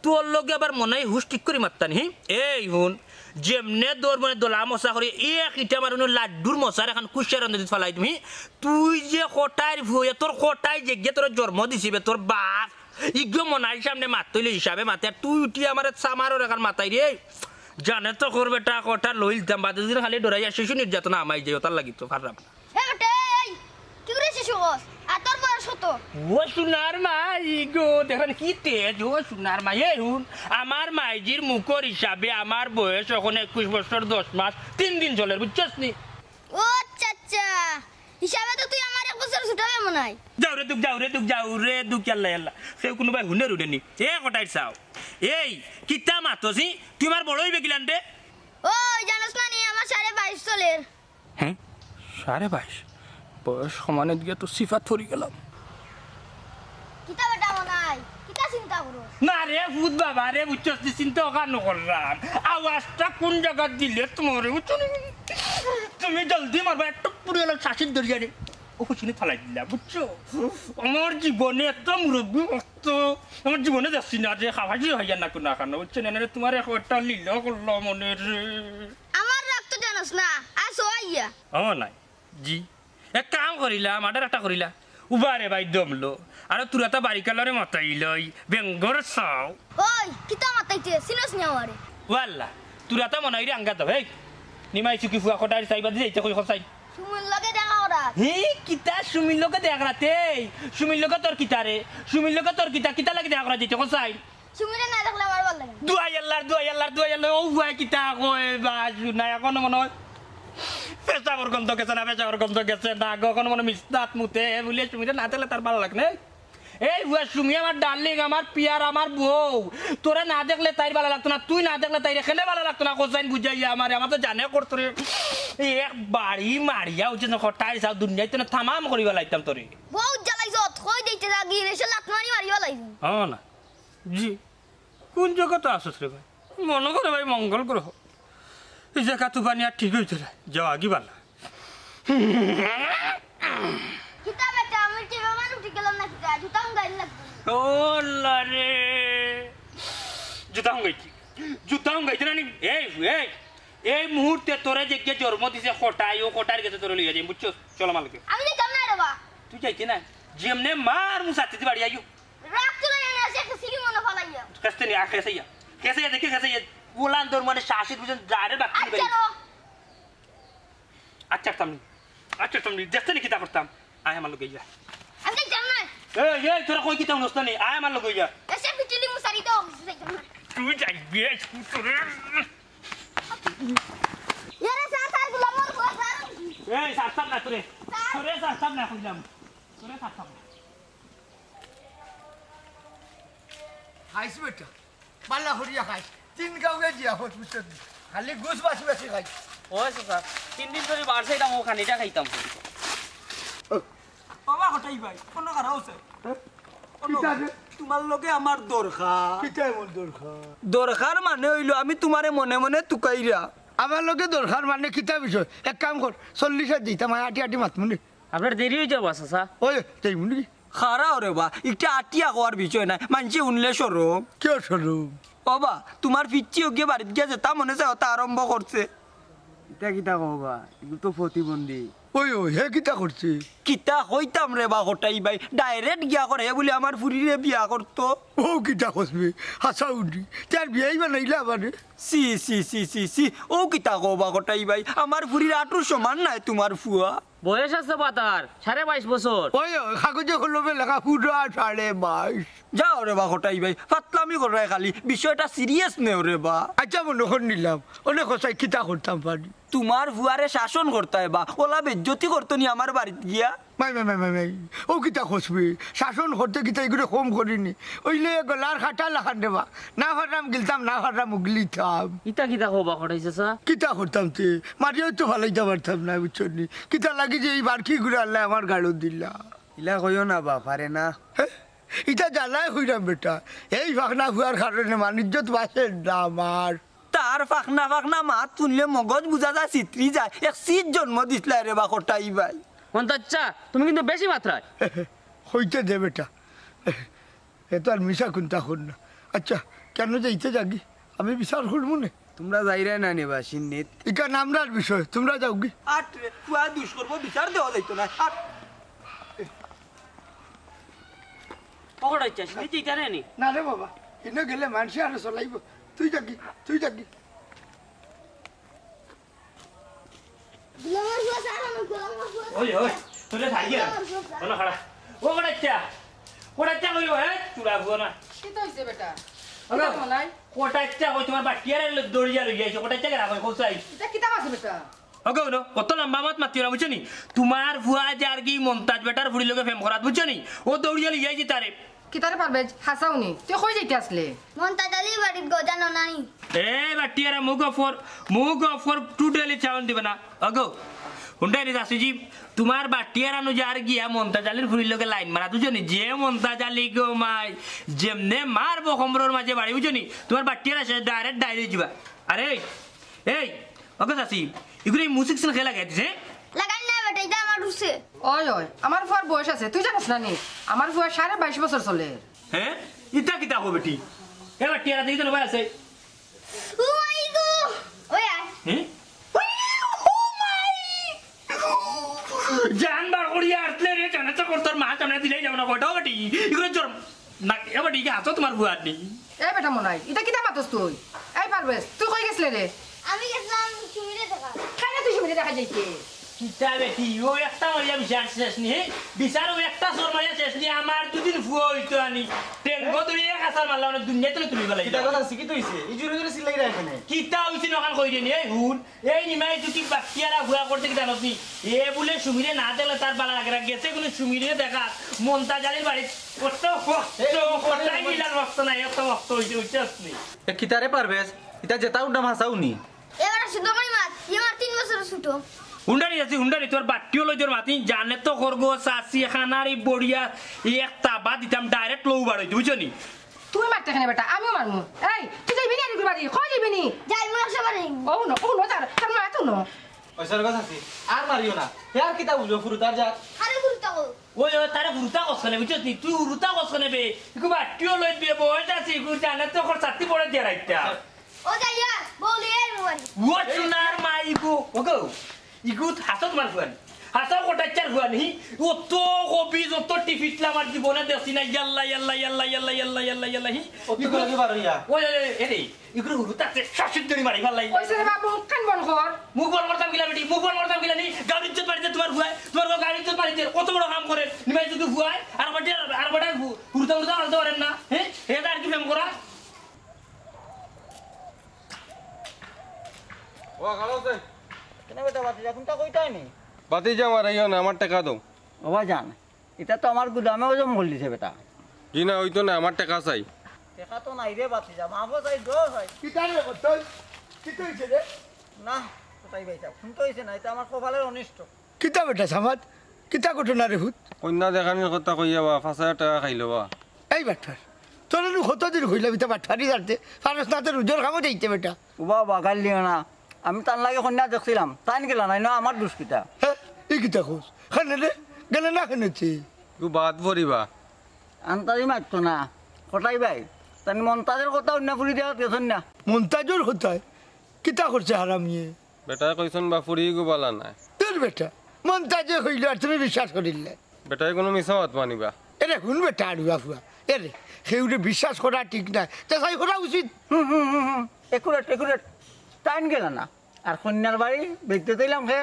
[SPEAKER 7] তোর লগে আবার মনে হয় হুশ ঠিক করে মারতান হি এই হুন যেমনে দৌড় মানে দোলা মশা করে এক ইটা মারুন লাড্ডুর মশার এখন কুশিয়ার রান্ধে ফেলাই তুমি তুই যে কোটায় ভুয়ে তোর কোটায় যে তোর জন্ম দিছিবে তোর বাপ ইগো মনাই সামনে মাতইলে হিসাবে মাতে আর তুই উঠি আমার সামারও এখন মাতাই রে জানে তো করবে টা কোটা লইলতাম বাদে দিন খালি ডরাই শিশু নির্যাতনা আমাই যাই তার লাগি তো খারাপ
[SPEAKER 2] হে বেটা এই কি করে শিশু বস আর তোর বয়স কত
[SPEAKER 7] ও সোনার মাই গো দেখেন কি তেজ ও সোনার মাই হুন আমার মাইজির মুখর হিসাবে আমার বয়স এখন 21 বছর 10 মাস 3 দিন চলে বুঝছস নি
[SPEAKER 2] ও আচ্ছা হিসাবে তো তুই আমার 1 বছর ছোট হবে মনে হয়
[SPEAKER 7] যাও রে দুক আল্লাহ সে কোনো ভাই হুনে রুডেনি এ কটাই চাও এই কিতা মাতছি তুই আমার বড় হইবে কিলান রে
[SPEAKER 2] ওই জানোস না নি আমার 22.5 চলের
[SPEAKER 7] হ্যাঁ 22.5 বয়স সমানে দিয়ে তো সিফাত থরি গেলাম
[SPEAKER 2] কিতা বেটা মনাই কিতা চিন্তা করো
[SPEAKER 7] না রে ভূত বাবা রে বুঝছস চিন্তা কেন করলাম আওয়াজটা কোন জায়গা দিলে তোমার তুমি জলদি মারবা একটু পুরো এলো শাসির দরিয়া রে ও শুনে ফালাই দিলা বুঝছো আমার জীবনে এত মুরব্বী ভক্ত আমার জীবনে যাচ্ছি না যে খাওয়াছি হইয়া না কোনো খানো বুঝছো না তোমার একটা লীলা করলো মনে রে
[SPEAKER 2] আমার জানোস না আসো আইয়া
[SPEAKER 7] ও নাই জি এক কাম করিলাম আডার একটা করিলা উবারে ভাই দমলো আর তোরা তো বাড়ি কালরে মতাই লই বেঙ্গর চাও
[SPEAKER 2] ওই কিতা মাতাইতে সিনস নি আমারে
[SPEAKER 7] ওয়াল্লা তোরা তো মনে হইরে আঙ্গা তো হেই নিমাই চুকি ফুয়া কটার চাইবা দিয়ে যাইতে কই খসাই
[SPEAKER 2] সুমন লগে দেখা ওরা
[SPEAKER 7] হে কিতা সুমির লোকে দেখ রাতে সুমির লোকে তোর কিতা রে সুমির লোকে তোর কিতা কিতা লাগে দেখ রাতে খসাই
[SPEAKER 2] সুমিরে না দেখলে আমার ভালো লাগে
[SPEAKER 7] দুয়াই আল্লাহ ও ফুয়া কিতা কয় বা শুনাই এখন মনে হয় পেশাবর গন্ধ গেছে না পেশাবর গন্ধ গেছে না কখন মনে মিস্তাত মুতে বলে সুমিরে না দেখলে তার ভালো লাগে না এই বুয়া সুমি আমার ডার্লিং আমার পিয়ার আমার বউ তোরা না দেখলে তাই ভালো লাগতো না তুই না দেখলে তাই এখানে ভালো লাগতো না কোসাইন বুঝাইয়া আমার তো জানে করতো রে এক বাড়ি মারিয়া উচিত না খটাই সাউ দুনিয়ায় তো না থামাম করিবা লাগতাম তোরে
[SPEAKER 2] বহুত জ্বালাইছো কই দিতে লাগি রেশে লাত মারি মারিবা লাগি
[SPEAKER 7] হ্যাঁ না জি কোন জগতে আসছ রে ভাই মনে করে ভাই মঙ্গল গ্রহ এই জায়গা তো পানি আর ঠিক হইতে না যাও আগে ভালো
[SPEAKER 2] কিতা বেটা আমি কি বাবা উঠে গেলাম না কিতা জুতা গাইল লাগবে
[SPEAKER 7] ও লারে জুতাম গাইছি না এই মুহূর্তে তোরে যে জন্ম দিছে খটাই ও খটার গেছে তোরে লইয়া যাই বুঝছো চলো মালকে
[SPEAKER 2] আমি যাম না রে বা
[SPEAKER 7] তুই যাইছি না যেমনে মার মুসাতে বাড়ি আইও
[SPEAKER 2] রাত চলে এনে আসে একটা সিলি মনে ফলাইয়া
[SPEAKER 7] কাস্তে নি খেসাইয়া দেখি খেসাইয়া গোলান তোর মানে শাসিত বুঝেন যারে বাকি
[SPEAKER 2] আচ্ছা রো
[SPEAKER 7] আচ্ছা তুমি দেখতে নি কিতা করতাম আয় আমার লগে যা
[SPEAKER 2] আমি যাম না
[SPEAKER 7] এই তোরা কই কিতা নষ্ট নি আয় আমার লগে যা
[SPEAKER 2] এসে পিটলি মুসারি দাও যাম না
[SPEAKER 7] তুই যাইবি তোরে
[SPEAKER 2] ইয়ারে সাসার গুলা মোর সাসার
[SPEAKER 7] এই সাতম না তোরে সাতম না কইলাম তোরে সাতম
[SPEAKER 1] খাইছ বেটা পাল্লা হরিয়া খাই 3 গাঁওয়ে জিয়া হত বুঝছ খালি গুছ বাছি খাই
[SPEAKER 5] ওই স্যার 3 দিন ধরে বাড়ছে এটা মো খানিটা খাইতাম বাবা হঠাই ভাই কোন কারণ আছে
[SPEAKER 1] কিতা রে
[SPEAKER 5] তোমার লগে আমার দরকার
[SPEAKER 1] কিতা এমন দরকার
[SPEAKER 5] দরকার মানে হইলো আমি তোমারে মনে মনে তুকাইরা
[SPEAKER 1] আমার লগে দরকার মানে কিতা বিষয় এক কাম কর 40 দিতাম আটি মাতমুনি
[SPEAKER 5] আপনার দেরি হয়ে যাবো চাচা
[SPEAKER 1] ওই তেমনি
[SPEAKER 5] খারা ওরে বা একটা আটিয়া হওয়ার বিষয় নাই মানছি উনলে সরম
[SPEAKER 1] কেউ সরু
[SPEAKER 5] বাবা তোমার পিচ্ছি গিয়ে বাড়িতে গিয়ে যেতা মনে চায় তা আরম্ভ করছে
[SPEAKER 4] এটা কিতা কবা এগুলো তো প্রতিবন্ধী
[SPEAKER 1] ওই হে কিতা করছে
[SPEAKER 5] কিতা হইতাম রে বা হটাই ভাই ডাইরেক্ট গিয়া করে বলে আমার ফুরিরে বিয়া করতো
[SPEAKER 1] ও কিতা করবে হাসা উঠি তার বিয়াই বানাইলা মানে
[SPEAKER 5] সি সি সি সি সি ও কিতা কবা হটাই ভাই আমার ফুরির আটুর সমান নাই তোমার ফুয়া
[SPEAKER 11] বয়স আছে পাতার 22.5 বছর
[SPEAKER 1] ওই কাগজে কলমে লেখা পুরা 22.5
[SPEAKER 5] যাও রে বা হটাই ভাই ফাতলামি করে খালি বিষয়টা সিরিয়াস নেও রে বা
[SPEAKER 1] আচ্ছা মনে করে নিলাম অনেক হসাই কিতা করতাম পারি
[SPEAKER 5] তোমার ফুয়ারে শাসন করতে বা ওলা বেজ্জতি করতো নি আমার বাড়িতে গিয়া
[SPEAKER 1] মাই ও কিতা খসবে শাসন করতে কিতা এগুলো কম করিনি ওইলে গলার খাটা লাখান দেবা না ফাটাম গিলতাম না ফাটাম উগলিতাম
[SPEAKER 11] ইতা কিতা কবা কটাইছে স্যার
[SPEAKER 1] কিতা করতাম তে মারিও তো ভালোইতে পারতাম না বুঝছি কিতা লাগি যে এই বারকি ঘুরে আল্লাহ আমার গাড়ো দিলা
[SPEAKER 4] ইলা কইও না বা পারে না
[SPEAKER 1] এটা জ্বালাই হইলাম বেটা এই ফাঁকনা হুয়ার কারণে মানিজ্যত বাসের না আমার
[SPEAKER 5] তার ফাঁকনা ফাঁকনা মাত শুনলে মগজ বুঝা যায় চিত্রি যায় এক শীত জন্ম দিসলাই রে বা হটাই ভাই
[SPEAKER 11] আচ্ছা তুমি কিন্তু বেশি মাত্রায়
[SPEAKER 1] হইতে দে বেটা এ তো আর মিশা কোনটা কর না আচ্ছা কেন যাইতে জাগি আমি বিচার করবো না
[SPEAKER 4] তোমরা যাইরে না নেবা সিন্নিত
[SPEAKER 1] এটা নামরার বিষয় তোমরা যাও গি
[SPEAKER 5] আট রে ফুয়া দুষ করবো বিচার দেওয়া যাইতো না আট
[SPEAKER 11] পকড়াইছে সিনি চিতা নেনি
[SPEAKER 1] না রে বাবা এনে গেলে মানুষে আরো চলাইব তুই যাগি
[SPEAKER 2] গুলামার হুয়া সারা না গুলামার হুয়া
[SPEAKER 7] ওই তোরে থাকি না খাড়া ও কোড়াচ্চা কইলো তুরা বুয়া না
[SPEAKER 8] কিতা হইছে বেটা
[SPEAKER 7] কোটাচ্চা কই তোমার বাটিয়ারে দড়িয়া লই যাইছো কোটাচ্চা কে রাখো কোসাই
[SPEAKER 8] এটা কিতা আছে বেটা
[SPEAKER 7] ওগো নো কত লম্বা মাত মাতিও না বুঝছনি তোমার ফুয়া যার কি মন্তাজ বেটার ফুড়ি লগে ফেম করাত বুঝছনি ও দৌড়িয়া লই যাইছি তারে
[SPEAKER 8] কিতারে পারবে হাসাউনি তুই কই যাইতে আসলে
[SPEAKER 2] মন্তাজালি বাড়িত গজানো নানি
[SPEAKER 7] এ বাটিয়ারে মুগ অফর টুটেলি চাউন দিবে না ওগো হুন্ডাই রে শাশুজি তোমার বাটিয়ারানো যার গিয়া মন্তাজালির ফুড়ির লগে লাইন মারা বুঝছনি যে মন্তাজালি গো মাই যেমনে মারবো কমরোর মাঝে বাড়ি বুঝছনি তোমার বাটিয়ারা সে ডাইরেক্ট যাবা আরে এই ওগো শাশি এগুলো মিউজিক সিন খেলা গেছে
[SPEAKER 2] লাগাই না বেটা এটা আমার রুসে
[SPEAKER 8] ওই আমার ফুয়ার বয়স আছে তুই জানিস না নি আমার ফুয়া 22.5 বছর চলে
[SPEAKER 7] হ্যাঁ ইটা কিতা হবে বেটি এবার টিয়ারা দেখি তো নবাই আছে
[SPEAKER 2] ও মাই গো ওই আয়
[SPEAKER 7] হ্যাঁ জান বার করিয়া আসলে রে জানে তো তোর মা সামনে দিলেই যাবো না কয়টাও বাটি এগুলো জোর না এবার ঠিক আছে তোমার বুয়ার নেই
[SPEAKER 12] এই বেটা মনাই এটা কিতা মাতস তুই এই পারবেস তুই কই গেছলে রে
[SPEAKER 2] আমি গেছিলাম সুমিরে দেখা
[SPEAKER 12] খাইনা তুই সুমিরে দেখা যাইতে
[SPEAKER 7] কিতা বেটি ও একটা মারিয়া বিচার শেষ নি বিচার ও একটা সর মারিয়া শেষ নি আমার দুদিন ফুয়া হইতো আনি টেঙ্গো তুই এক হাসার মারলাম না দুনিয়াতে তুলি গেলাই
[SPEAKER 9] কিতা কথা শিখি তুইছে এই জুরে জুরে সিলাই রাখে না
[SPEAKER 7] কিতা হইছে নখান কই দেনি এই হুন এই নিমাই তুই বাকিয়ারা ভুয়া করতে কি জানোস নি এ বলে সুমিরে না দিলে তার বালা লাগে গেছে কোন সুমিরে দেখা মন্তাজালির বাড়ি কত কতই মিলার রক্ত নাই এত রক্ত হইছে হইছে
[SPEAKER 9] এ কিতারে পারবেস এটা জেতা উডা ভাষাও নি
[SPEAKER 2] এবার সুন্দরমণি মাছ আমার 3 বছর ছোট
[SPEAKER 7] হুন্ডারি তোর বাটিও লই তোর মাতি জানে তো করবো চাষি খানার এই বড়িয়া একটা বাদ দিতাম ডাইরেক্ট লৌ বার হইতে বুঝছো নি
[SPEAKER 12] তুই মারতে কেন বেটা আমিও মারমু এই তুই যাইবি না এদিকে বাড়ি কই যাইবি নি
[SPEAKER 2] যাই মু একশো বারে
[SPEAKER 12] ও নো তার মা তো নো
[SPEAKER 9] ওইসার কথা আছে আর মারিও না হে আর কিতা বুঝো ফুরুতার যা
[SPEAKER 2] আরে গুরুতা কো
[SPEAKER 7] ওই তারে হুরুতা কসনে বুঝছো নি তুই হুরুতা কসনে বে ইকু বাটিও লই বে বয়স আছে ইকু জানে তো কর সাথী পড়ে দিয়া রাইতা
[SPEAKER 2] ও যাইয়া বলি এই মোবাইল
[SPEAKER 7] ও সোনার মা ইকু ওগো ইকু হাসত মার ফুয়ানি হাসাও কোটাচ্চার ফুয়ানি অত কবি যত টিফিটলা আমার জীবনে দেখছি না ইয়াল্লা ইয়াল্লা ইয়াল্লা ইয়াল্লা ইয়াল্লা ইয়াল্লা ইয়াল্লা হি
[SPEAKER 9] অত লাগে বারইয়া
[SPEAKER 7] ওই এরে ইকু হুরুতাতে শাসিত ধরি মারি ভালাই
[SPEAKER 12] ওই সে বাবু কান বন কর
[SPEAKER 7] মুখ বল করতাম গিলা বেটি মুখ বল করতাম গিলা নি গাড়ি ইজ্জত বাড়িতে তোমার ভুয়ায় তোমার গাড়ি ইজ্জত বাড়িতে কত বড় কাম করে নিমাই যদি ভুয়ায় আর বাটা হুরুতা হুরুতা আনতে পারেন না হ্যাঁ এটা আর কি ফেম করা
[SPEAKER 6] ও খালাসে
[SPEAKER 4] কেন বেটা বাতি যখন তা কইতাই নি
[SPEAKER 6] বাতি যা মারাইও না আমার টাকা দাও
[SPEAKER 4] বাবা জান এটা তো আমার গুদামেও জঙ্গল দিছে বেটা
[SPEAKER 6] জি না হইতো না আমার টাকা চাই
[SPEAKER 4] দেখা তো নাই রে বাতি যা মাফো চাই দো চাই
[SPEAKER 1] কিতা রে তুই কিতা হইছে রে
[SPEAKER 4] না কোথায় বাইতা ফোন তো হইছে না এটা আমার কপালের অনিষ্ট
[SPEAKER 1] কিতা বেটা সামাদ কিতা ঘটনা রে ভূত
[SPEAKER 6] কন্যা দেখানির কথা কইয়া বা 5000 টাকা খাইলো বা
[SPEAKER 1] এই বাটফার তোর কতদিন হইলা বিতা বাটফারি জানতে ফারস না তোর উজ্জ্বল কামও যাইতে বেটা
[SPEAKER 4] ও বাবা গাল দিও না আমি তার লাগে কন্যা দেখছিলাম তাই গেলা নাই না আমার দুষ্কৃতা
[SPEAKER 1] হ্যাঁ এই কিতা খোঁজ খানে রে গেলে না খেনেছি
[SPEAKER 6] তু বাদ পড়িবা
[SPEAKER 4] আন্তাজি মারতো না কটাই ভাই তাই মন্তাজের কথা অন্য ফুরি দেওয়া গেছেন না
[SPEAKER 1] মন্তাজর কোথায় কিতা করছে হারামিয়ে
[SPEAKER 6] বেটা কইছন বা ফুরি গোবালা নাই
[SPEAKER 1] তোর বেটা মন্তাজে হইল আর তুমি বিশ্বাস করিলে
[SPEAKER 6] বেটাই কোনো মিছা মাত মানিবা
[SPEAKER 1] এরে শুন বেটা আড়ুয়া ফুয়া এরে সেউরে বিশ্বাস করা ঠিক নাই তাই করা উচিত
[SPEAKER 4] একুরেট টাইম গেল না আর কন্যার বাড়ি দেখতে দিলাম হে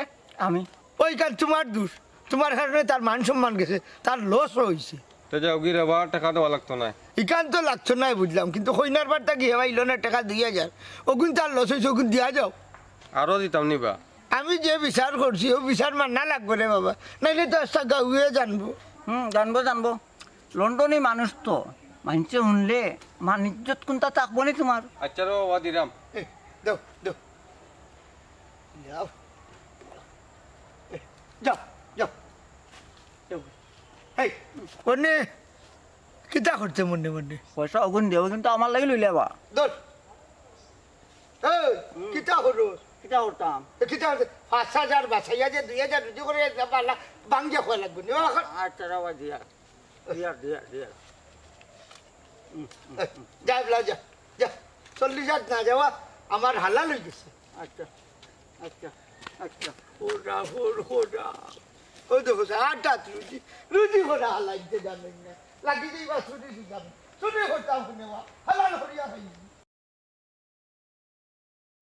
[SPEAKER 4] আমি
[SPEAKER 1] ওই কাল তোমার দোষ তোমার কারণে তার মান সম্মান গেছে তার লস হয়েছে
[SPEAKER 6] তো যাও গিয়ে আবার টাকা দেওয়া লাগতো না
[SPEAKER 1] ইকান তো লাগতো নাই বুঝলাম কিন্তু কইনার বারটা গিয়ে ভাইল না টাকা 2000 ওগুন তার লস হয়েছে ওগুন দিয়া যাও
[SPEAKER 6] আরও দিতাম নিবা
[SPEAKER 1] আমি যে বিচার করছি ও বিচার মানা লাগবে রে বাবা নাইলে তো আস্তা গাউয়ে জানবো
[SPEAKER 4] জানবো লন্ডনী মানুষ তো মানছে শুনলে মান ইজ্জত কোনটা থাকবো নি তোমার
[SPEAKER 6] আচ্ছা রে বাবা দিলাম
[SPEAKER 1] দাও দাও যাও যাও যাও এই কোনে কিতা করতে মনে মনে
[SPEAKER 4] পয়সা অগুন দেব কিন্তু আমার লাগে লইলে বা
[SPEAKER 1] দর এই কিতা হলো
[SPEAKER 4] কিটা করতাম
[SPEAKER 1] কিতা 5000 বাছাইয়া যে 2000 রুজি করে পালা বাঙ্গিয়া খোয়া লাগবে না
[SPEAKER 4] আচ্ছা রাবা দিয়া দিয়া
[SPEAKER 1] যা বলা যা যা 40,000 না যাওয়া আমার হালাল হয়ে গেছে
[SPEAKER 4] আচ্ছা আচ্ছা আচ্ছা
[SPEAKER 1] ওরা হোরা ও দেখো আটা রুজি করে হালাইতে জানেন না লাগি দিবা ছুটি দিতাম ছুটি করতাম নেওয়া হালাল করিয়া খাই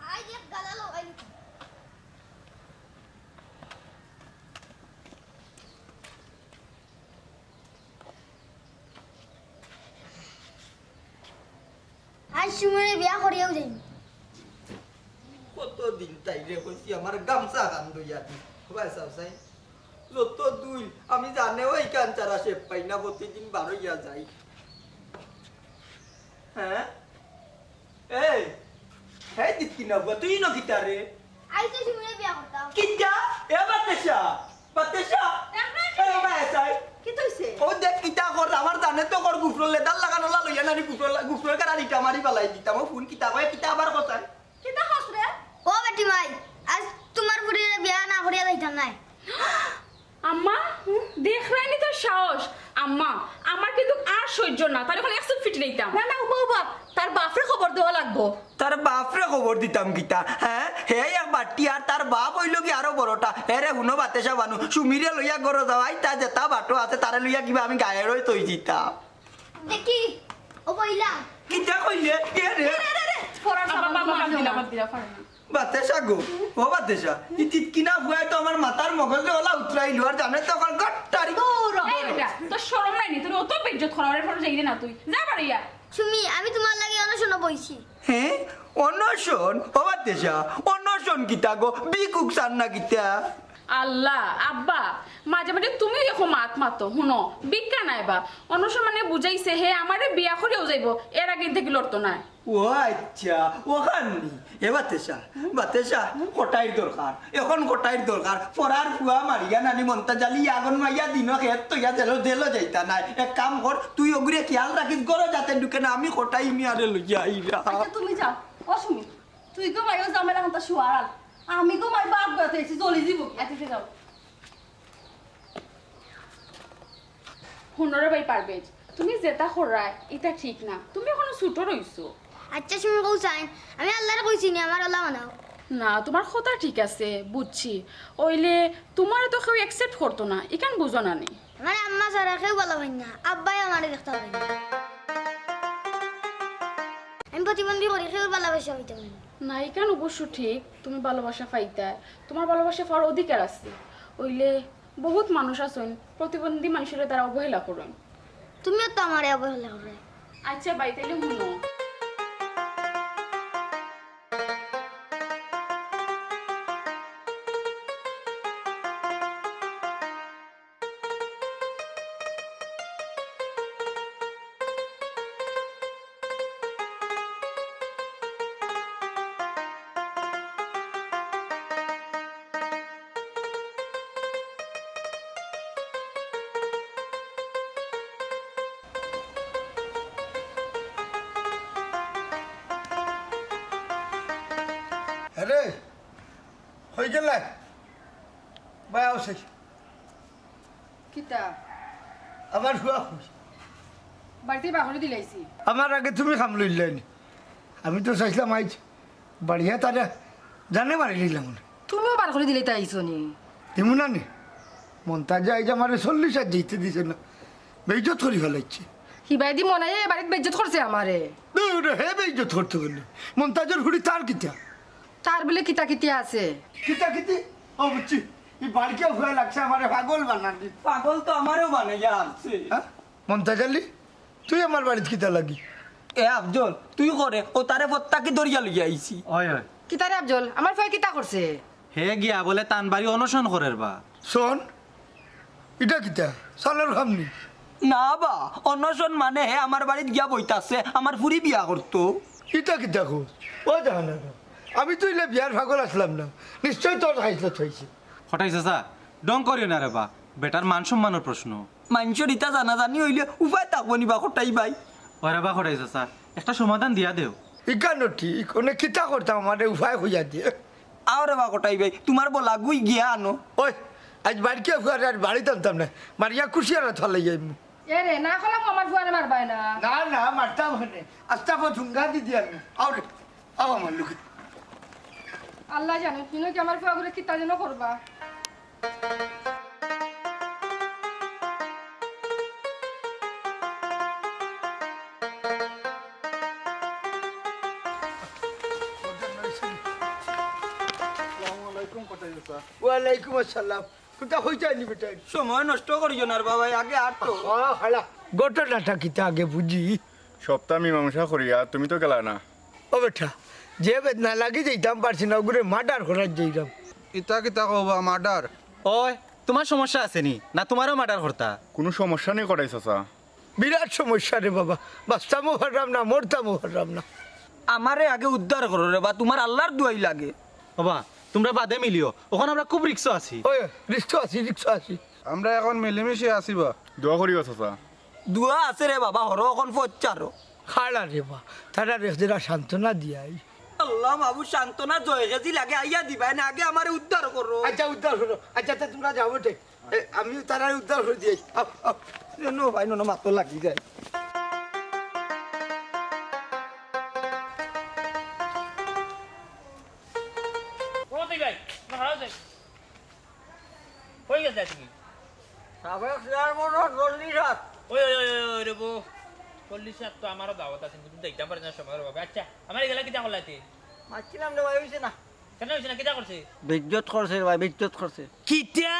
[SPEAKER 2] আই যে গালালো আই আজ সুমিরে বিয়া করিয়াও যাই
[SPEAKER 5] কতদিন তাই রে কইছি আমার গামছা গান দইয়া দি ভাই সাই যত দুই আমি জানে ওই কাঞ্চারা সে পাই না প্রতিদিন বারইয়া যাই হ্যাঁ এই হে দিতি না তুই ন গিটারে
[SPEAKER 2] আই তো সুমিরে বিয়া করতাম
[SPEAKER 5] কিটা এ বাতেশা এ ভাই সাই
[SPEAKER 8] কি তইছে
[SPEAKER 5] ও দেখ কিটা কর আমার জানে তো কর গুফর লেদার লাগানো লা লইয়া নানি গুফর কারারিটা মারি পালাই দিতাম ফোন কিটা কয় কিটা আবার কথা
[SPEAKER 8] কিতা হসরে
[SPEAKER 2] ও বেটি মাই আজ তোমার বুড়িরে বিয়া না করিয়া যাইতাম নাই
[SPEAKER 3] আম্মা দেখলাইনি তোর সাহস আম্মা আমার কিন্তু আর সহ্য না তাহলে এখন একশো ফিট নিতাম
[SPEAKER 8] না না বাবা তার বাপরে খবর দেওয়া লাগবো
[SPEAKER 5] তার বাপরে খবর দিতাম কিতা হ্যাঁ হে এক বাটি আর তার বাপ হইল কি আরো বড়টা হে রে হুনো বাতেশা বানু সুমিরে লইয়া গরো যাওয়াই তা যেতা বাটো আছে তারে লইয়া কিবা আমি গায়ে রই তৈ দিতাম
[SPEAKER 2] দেখি ও কইলা
[SPEAKER 5] কিতা কইলে কে রে বাতেশা গো ও বাতেশা ইতিত কিনা হুয়াই তো আমার মাথার মগজে ওলা উতরাইলো আর জানে তো আমার গট্টারি
[SPEAKER 3] এই বেটা তোর শরম নাই নি তুই অত বেজ্জত খরারের পর যাইরে না তুই যা বাড়িয়া
[SPEAKER 2] সুমি আমি তোমার লাগে অনশন বইছি
[SPEAKER 5] হ্যাঁ অন্নশন ও বাতেশা অন্নশন কিতা গো বিকুক সান না কিতা
[SPEAKER 3] আল্লাহ আব্বা মাঝে মাঝে তুমি দেখো মাত মাতো শুনো বিজ্ঞা নাই বা অনুসর মানে বুঝাইছে হে আমারে বিয়া করেও যাইব এর আগে থেকে লড়তো না
[SPEAKER 5] ও আচ্ছা ওখানি এ বাতেশা বাতেশা কোটাইর দরকার এখন কোটাইর দরকার পড়ার ফুয়া মারিয়া নানি মন্তা জালি আগুন মাইয়া দিন খেত তো ইয়া জেলো যাইতা নাই এক কাম কর তুই ওগুরে খেয়াল রাখিস গরো যাতে ঢুকে না আমি কোটাই মিয়ারে লইয়া আইরা
[SPEAKER 8] আচ্ছা তুমি যাও ও সুমি তুই গো মাইও জামেলা হতা শুয়ারাল আমি গো মাই বাপ গাতেছি চলি দিব
[SPEAKER 3] এতে যাও হুনরে ভাই পারবেজ তুমি যেটা করায় এটা ঠিক না তুমি এখনো ছোট রইছো
[SPEAKER 2] আচ্ছা সুমি কইছাইন আমি আল্লাহরে কইছি নি আমার আল্লাহ মানাও
[SPEAKER 3] না তোমার কথা ঠিক আছে বুঝছি ওইলে তোমার তো কেউ অ্যাকসেপ্ট করতো না এখান বুঝো না নি
[SPEAKER 2] আমার আম্মা ছাড়া কেউ ভালো হয় না আব্বাই আমারে দেখতে হয় না আমি প্রতিবন্ধী করি কেউ ভালোবাসা হইতে পারি
[SPEAKER 3] না এখান অবশ্য ঠিক তুমি ভালোবাসা পাইতা তোমার ভালোবাসা পাওয়ার অধিকার আছে ওইলে বহুত মানুষ আছেন প্রতিবন্ধী মানুষের তারা অবহেলা করেন
[SPEAKER 2] তুমিও তো আমারে অবহেলা করে
[SPEAKER 3] আচ্ছা ভাই তাইলে শুনো
[SPEAKER 1] আরে হয়ে গেলে ভাই আসে
[SPEAKER 12] কিতা
[SPEAKER 1] আমার হুয়া খুশ
[SPEAKER 12] বাড়িতে বাহরে দিলাইছি
[SPEAKER 1] আমার আগে তুমি খাম লইলেনি আমি তো চাইছিলাম আইজ বাড়িয়া তারা জানে মারি নিলাম
[SPEAKER 12] তুমিও বার করে দিলে তাই আইসো নি
[SPEAKER 1] তেমন না নি মন্তাজে আইজ আমার 40 আর যেতে দিছে না বেইজত করি ফেলাইছে
[SPEAKER 12] হিবাই দি মনে হয় বাড়িতে বেজ্জত করছে আমারে
[SPEAKER 1] হে বেইজত করতে গেলে মন্তাজের হুড়ি তার কিতা
[SPEAKER 12] তার বলে কিতা কিতিয়া আছে
[SPEAKER 1] কিতা কিতি ও বুঝছি এই বাড়িকে ভয় লাগছে আমারে পাগল বানানি
[SPEAKER 5] পাগল তো আমারও বানাইয়া আছে
[SPEAKER 1] মন্তাজালি তুই আমার বাড়িতে কিতা লাগি
[SPEAKER 5] এ আফজল তুই করে ও তারে পত্তাকে দরিয়া লইয়া আইছি
[SPEAKER 9] হয় হয়
[SPEAKER 12] কিতা রে আফজল আমার ফাই কিতা করছে
[SPEAKER 9] হে গিয়া বলে তান বাড়ি অনশন করের বা
[SPEAKER 1] শোন এটা কিতা সালের খামনি
[SPEAKER 5] না বা অনশন মানে হে আমার বাড়িতে গিয়া বইতাছে আমার ফুরি বিয়া করতো
[SPEAKER 1] এটা কিতা খোঁজ ও জানা না আমি তো ইলে বিয়ার পাগল আসলাম না নিশ্চয় তোর খাইছিল থইছে
[SPEAKER 9] হঠাইছে চা ডং করিও না রে বা বেটার মান সম্মানের প্রশ্ন
[SPEAKER 5] মানুষের ইটা জানা জানি হইলে উপায় থাকবো নিবা কোটাই ভাই
[SPEAKER 9] ওরা বা হঠাইছে চা একটা সমাধান দিয়া দেও
[SPEAKER 1] ইকানো ঠিক ওনে কিতা করতাম আমাদের উপায় খুঁজা দিয়ে
[SPEAKER 5] আরে বা কোটাই ভাই তোমার বলা গুই গিয়া আনো
[SPEAKER 1] ওই আজ বাড়িকে ফুয়ারে আর বাড়িতে আনতাম না মারিয়া খুশি আর থালে যাই
[SPEAKER 12] এ রে না খলাম আমার ফুয়ারে মারবাই না
[SPEAKER 1] না না মারতাম হনে আস্তা পর ঝুঙ্গা দি দিয়ে আমি আও রে আও আমার লোকে
[SPEAKER 12] আল্লাহ জানে তুমি কি আমার ফুয়া করে কিতা যেন করবা
[SPEAKER 1] ওয়ালাইকুম আসসালাম কোথা হইতে আনি বেটা
[SPEAKER 5] সময় নষ্ট করিও না বাবা আগে আর তো
[SPEAKER 1] হালা ঘটনাটা কিতা আগে বুঝি
[SPEAKER 6] সপ্তাহ মীমাংসা করিয়া তুমি তো গেলা না
[SPEAKER 1] ও বেটা যে বেদনা লাগি যাইতাম পারছি না ওগুলো মার্ডার করার যাইতাম
[SPEAKER 6] ইতা কিতা কবা মার্ডার
[SPEAKER 9] ওই তোমার সমস্যা আছে নি না তোমারও মার্ডার করতা
[SPEAKER 6] কোনো সমস্যা নেই কটাই চাচা
[SPEAKER 1] বিরাট সমস্যা রে বাবা বাঁচতামও হারাম না মরতামও হারাম না
[SPEAKER 5] আমারে আগে উদ্ধার করো রে বা তোমার আল্লাহর দুয়াই লাগে
[SPEAKER 9] বাবা তোমরা বাদে মিলিও ওখানে আমরা খুব রিক্স আছি
[SPEAKER 1] ওই রিক্সা আছি
[SPEAKER 6] আমরা এখন মিলেমিশে আসিবা দোয়া করিবা চাচা
[SPEAKER 5] দুয়া আছে রে বাবা হরো এখন ফচ্চারো
[SPEAKER 1] খাড়া রে বা তারা রেখা সান্ত্বনা দিয়াই
[SPEAKER 5] আল্লাহ বাবু সান্ত্বনা জয় গেছি লাগে আইয়া দিবাই না আগে আমারে উদ্ধার করো
[SPEAKER 1] আচ্ছা উদ্ধার করো আচ্ছা তা তোমরা যাও বটে আমি তারা উদ্ধার করে দিই
[SPEAKER 5] নো ভাই নো মাতো লাগি যায়
[SPEAKER 7] যায় তুমি
[SPEAKER 4] সাবেক চেয়ারম্যান চল্লিশ হাত
[SPEAKER 7] ওই ওই ওই ওই রে বো 40 হাত তো আমারও দাওয়াত আছে কিন্তু দেখতে পারি না সময়ের অভাবে আচ্ছা আমার এগুলা কিটা করলাইতে
[SPEAKER 4] মারছিলাম রে ভাই হয়েছে না
[SPEAKER 7] কেন হইছে না কিটা করছে
[SPEAKER 4] বেজ্জত করছে ভাই বেজ্জত করছে
[SPEAKER 7] কিটা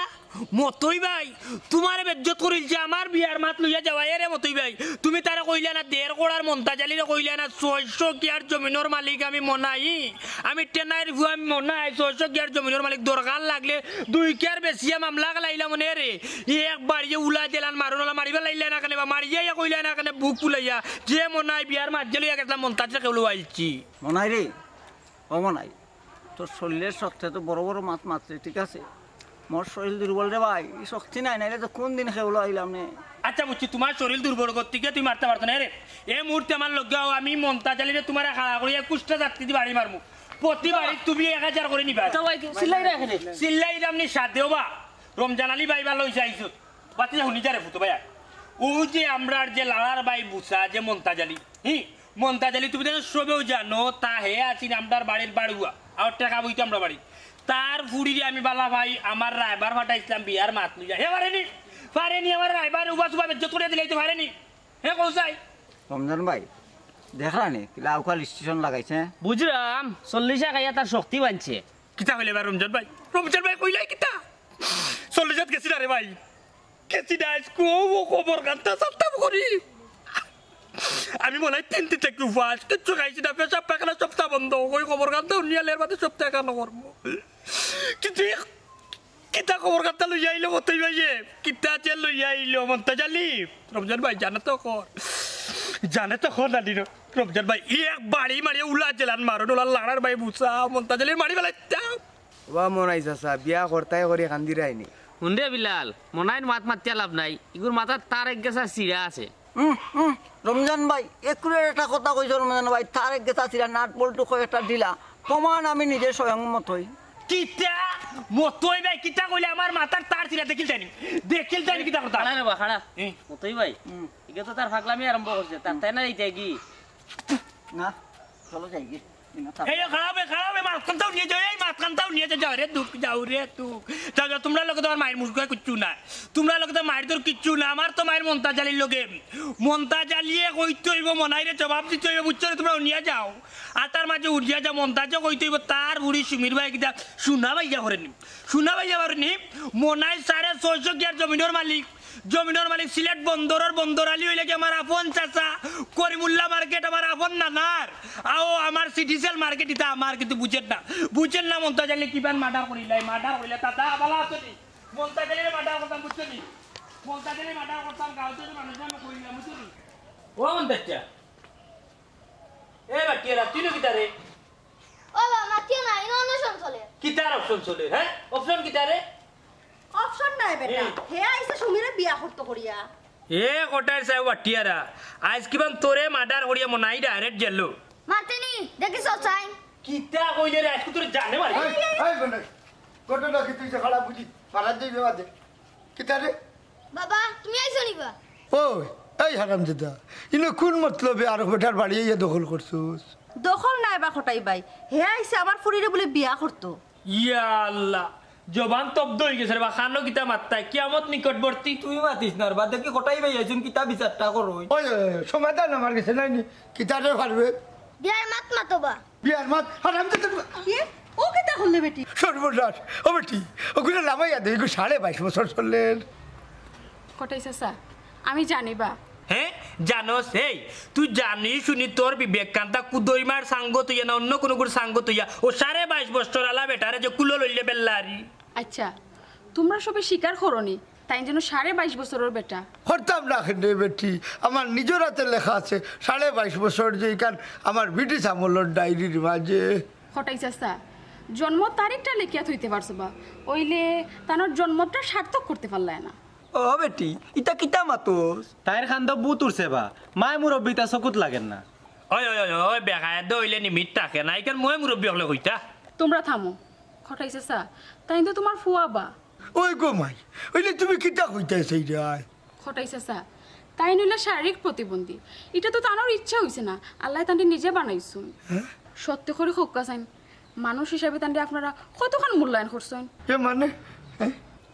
[SPEAKER 7] মতই ভাই তোমার বেজ্জত করিল যে আমার বিয়ার মাত লইয়া যাওয়া এরে মতই ভাই তুমি তারা কইলা না 1.5 কোড়ার মন্তাজালিরে কইলা না 600 কিয়ার জমিনের মালিক আমি মনাই আমি টেনাইর ভুয়া আমি মনাই 600 কিয়ার জমিনের মালিক দরকার লাগলে 2 কিয়ার বেশিয়া মামলা লাইলা মনে রে একবার যে উলা দিলান মারুনলা মারিবা লাইলা না কেন বা মারিয়া কইলা না কেন বুক ফুলাইয়া যে মনাই বিয়ার মাত লইয়া গেছলাম মন্তাজা কেউলো আইছি
[SPEAKER 4] মনাই রে ও মনাই তোর শরীরের শক্তি তো বড় বড় মাছ মারছে ঠিক আছে মোর শরীর দুর্বল রে ভাই এই শক্তি নাই নাইলে তো কোন দিন খেউলো আইলাম নে
[SPEAKER 7] আচ্ছা বুঝছি তোমার শরীর দুর্বল করতে গিয়ে তুমি মারতে পারতো না রে এই মুহূর্তে আমার লগাও আমি মন্তাজালিরে তোমার খাড়া করিয়া কুষ্টা যাত্রী দিয়ে বাড়ি মারমু প্রতি বাড়ি তুমি 1000 করে নিবা
[SPEAKER 11] সিলাই রাখে
[SPEAKER 7] সিল্লাই আপনি সাথ দেও বা রমজান আলী ভাই ভালো হয়েছে আইসো বাতি শুনি যারে ফুটো ভাইয়া ও যে আমরা যে লালার ভাই বুসা যে মন্তাজালি মন্তাজালি তুমি তো সবেও জানো তা হে আছি আমরার বাড়ির বাড়ুয়া আর টাকা বইতো আমরা বাড়ি তার ফুড়ি আমি বালা ভাই আমার রায়বার ফাটাইছিলাম বিয়ার মাত লইয়া হে পারেনি আমার রায়বার উবা সুবা বেজ্জত করে দিলে তো পারেনি হে কৌসাই
[SPEAKER 4] রমজান ভাই দেখলানি লাউকাল স্টেশন লাগাইছে
[SPEAKER 11] বুঝলাম 40 খাইয়া তার শক্তি বানছে
[SPEAKER 7] কিতা হইলে ভাই রমজান ভাই কইলাই কিতা 40 গেছি না রে ভাই গেছি না খবর গানটা সপ্তাহ করি আমি মনে হয় 3 থেকে ফাস কিচ্ছু খাইছি না পেশাব পায়খানা সপ্তাহ বন্ধ ওই খবর গানটা নিয়ালের মাঝে সপ্তাহ কেন করবো কিন্তু কিতা খবর গানটা লইয়া আইলো মতই ভাইয়ে কিতা যে লইয়া আইলো মনটা জানি রমজান ভাই জানে তো কর নানি রমজান ভাই এক বাড়ি মারিয়ে উলা জেলান মারো ডোলার লাড়ার ভাই বুসা মনটা জালি মারি বেলাইতাম
[SPEAKER 1] ওয়া মনাই চাচা বিয়া করতাই করে কান্দি রাইনি
[SPEAKER 11] হুন্ডে বিলাল মনাইন মাত মাতিয়া লাভ নাই ইগুর মাথার তার এক গেছা চিরা আছে
[SPEAKER 4] রমজান ভাই একুরের একটা কথা কইছো রমজান ভাই তার এক গেছা ছিল নাট বল্টু কয়েকটা দিলা প্রমাণ আমি নিজে স্বয়ং মতই
[SPEAKER 7] কিতা মতই ভাই কিতা কইলে আমার মাথার তার ছিল দেখিল জানি কিতা কথা
[SPEAKER 11] খাড়া রে বা খাড়া মতই ভাই ইগে তো তার ফাগলামি আরম্ভ করছে তার তাই না এইটা কি
[SPEAKER 4] না চলো যাই কি
[SPEAKER 7] এই খারাপ মাঝখানটাও নিয়ে যাও রে দুঃখ যাও রে যাও তোমরা লোক তোমার মায়ের মুসগুয়া কিচ্ছু না তোমরা লোক তো মায়ের তোর কিচ্ছু না আমার তো মায়ের মন্তা জালির লোকে মন্তা জ্বালিয়ে কইতে হইব মনাইরে জবাব দিতে হইব বুঝছো তোমরা নিয়ে যাও আর তার মাঝে উঠিয়া যাও মন্তা যে কইতে হইব তার বুড়ি সুমির ভাই কিতা সোনা ভাইয়া করেনি মনাই 650 গিয়ার জমিনের মালিক সিলেট বন্দর আলী হইলে কি আমার আপন চাচা করিমুল্লাহ মার্কেট আমার আপন নানার আও আমার সিটিসেল মার্কেট ইতা আমার কিন্তু বুঝেন না মন্তা জানলে কিবান মার্ডার করিলে দাদা বালা আছে নি মন্তা জানলে মার্ডার করতাম বুঝছো নি মন্তা জানলে মার্ডার করতাম গাঁওতে মানুষ আমি কইলাম বুঝছো নি ও মন্তাচ্চা এ বাটিরা তুই কিতা রে
[SPEAKER 2] ও বাবা মাতিও না ইনো অনশন চলে
[SPEAKER 7] কিতার অপশন চলে হ্যাঁ অপশন কিতা রে
[SPEAKER 8] অপশন নাই বেটা হে আইছে সুমিরে বিয়া করতে করিয়া
[SPEAKER 7] এ কোটার সাহেব বাটিয়ারা আজ কিবান তোরে মার্ডার করিয়া মনাই ডাইরেক্ট জেলো
[SPEAKER 2] মারতেনি দেখিস চাই
[SPEAKER 7] কিতা কইলে রে আজকে তোরে জানে মারি
[SPEAKER 1] এই বনে ঘটনা কি তুই খালা বুঝি পারা যাইবে বাদে কিতা রে
[SPEAKER 2] বাবা তুমি আইছো নিবা
[SPEAKER 1] ওই এই হারামজাদা ইনো কোন মতলবে আর বেটার বাড়ি ইয়া দখল করছস
[SPEAKER 8] দখল নাই বা খটাই ভাই হে আইছে আমার ফুরিরে বলে বিয়া করতো
[SPEAKER 7] ইয়া আল্লাহ জবান তব্দ হয়ে গেছে রে বা খানো কিতা মাত্তায় কিয়ামত নিকটবর্তী
[SPEAKER 5] তুই মাতিস না বাদ দেখি কোটাই ভাই আইছুন কিতা বিচারটা করো
[SPEAKER 1] ওই সমাধান আমার কাছে নাই কিতা রে পারবে
[SPEAKER 2] বিয়ার মাত মাতবা
[SPEAKER 1] বিয়ার মাত হারামজাদা
[SPEAKER 8] কি ও কেটা করলে বেটি
[SPEAKER 1] সর্বনাশ ও বেটি ওগুলো লামাইয়া দে 22 বছর চললেন
[SPEAKER 3] কটাই চাচা আমি জানি বা
[SPEAKER 7] হ্যাঁ জানোস এই তুই জানি শুনি তোর বিবেকান্তা কুদইমার সাঙ্গ তুইয়া না অন্য কোনো সাঙ্গ তুইয়া ও 22.5 বছর আলা বেটারে যে কুলো লইলে বেল্লারি
[SPEAKER 3] আচ্ছা তোমরা সবে স্বীকার করনি তাই যেন 22.5 বছরের বেটা
[SPEAKER 1] হরতাম না রে বেটি আমার নিজের হাতে লেখা আছে 22.5 বছর যে কারণ আমার ব্রিটিশ আমলের ডায়েরির মাঝে
[SPEAKER 3] কটাই চাচা জন্ম তারিখটা লিখিয়া থইতে পারছো বা ওইলে তানোর জন্মটা সার্থক করতে পারলে না
[SPEAKER 5] ও বেটি ইতা কিতা মাতোস
[SPEAKER 9] তাইর খান তো বুত উঠছে বা মায় মুরব্বী তা চকুত লাগেন না
[SPEAKER 7] ওই বেকায় দইলে নিমিত থাকে না এখান মই মুরব্বী হলে কইতা
[SPEAKER 3] তোমরা থামো খটাই চাচা তাই তো তোমার ফুয়া বা
[SPEAKER 1] ওই গো মাই ওইলে তুমি কিতা কইতাছ এই যায়
[SPEAKER 3] খটাই চাচা তাই নইলে শারীরিক প্রতিবন্ধী এটা তো তানোর ইচ্ছা হইছে না আল্লাহ তান্ডি নিজে বানাইছুন সত্য করে খোকা চাইন মানুষ হিসাবে তান্ডি আপনারা কতক্ষণ মূল্যায়ন করছেন
[SPEAKER 1] এ মানে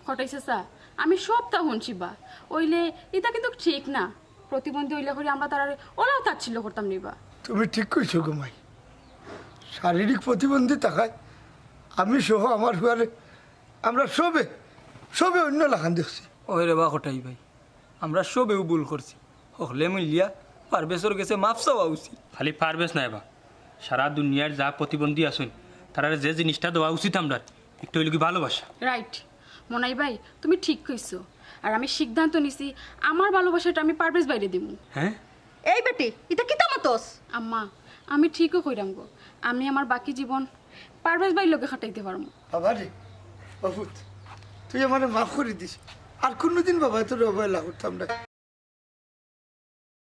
[SPEAKER 3] হটাই চাচা আমি সব তা শুনছি বা ওইলে এটা কিন্তু ঠিক না প্রতিবন্ধী হইলে করে আমরা তার ওলাও তাচ্ছিল করতাম নিবা
[SPEAKER 1] তুমি ঠিক কইছো ঘুমাই শারীরিক প্রতিবন্ধী থাকায় আমি সহ আমার হুয়ারে আমরা সবে অন্য লাখান দেখছি
[SPEAKER 5] ওই রে বা হঠাই ভাই আমরা সবেও ভুল করছি হলে মিলিয়া পারভেজর কাছে মাফ চাওয়া উচিত
[SPEAKER 7] খালি পারবেশ নাই বা সারা দুনিয়ার যা প্রতিবন্ধী আছেন তারা যে জিনিসটা দেওয়া উচিত আমরা একটু হইলে কি ভালোবাসা
[SPEAKER 3] রাইট মনাই ভাই তুমি ঠিক কইছো আর আমি সিদ্ধান্ত নিছি আমার ভালোবাসাটা আমি পারভেজ বাইরে দিব
[SPEAKER 7] হ্যাঁ
[SPEAKER 8] এই বেটি এটা কি তামাতস
[SPEAKER 3] আম্মা আমি ঠিকও কইরাম গো আমি আমার বাকি জীবন পারভেজ ভাই লোকে খাটাইতে পারবো
[SPEAKER 1] বাবা রে বাবুত তুই আমার মাফ করে দিস আর কোনোদিন বাবা তোর অবহেলা করতাম না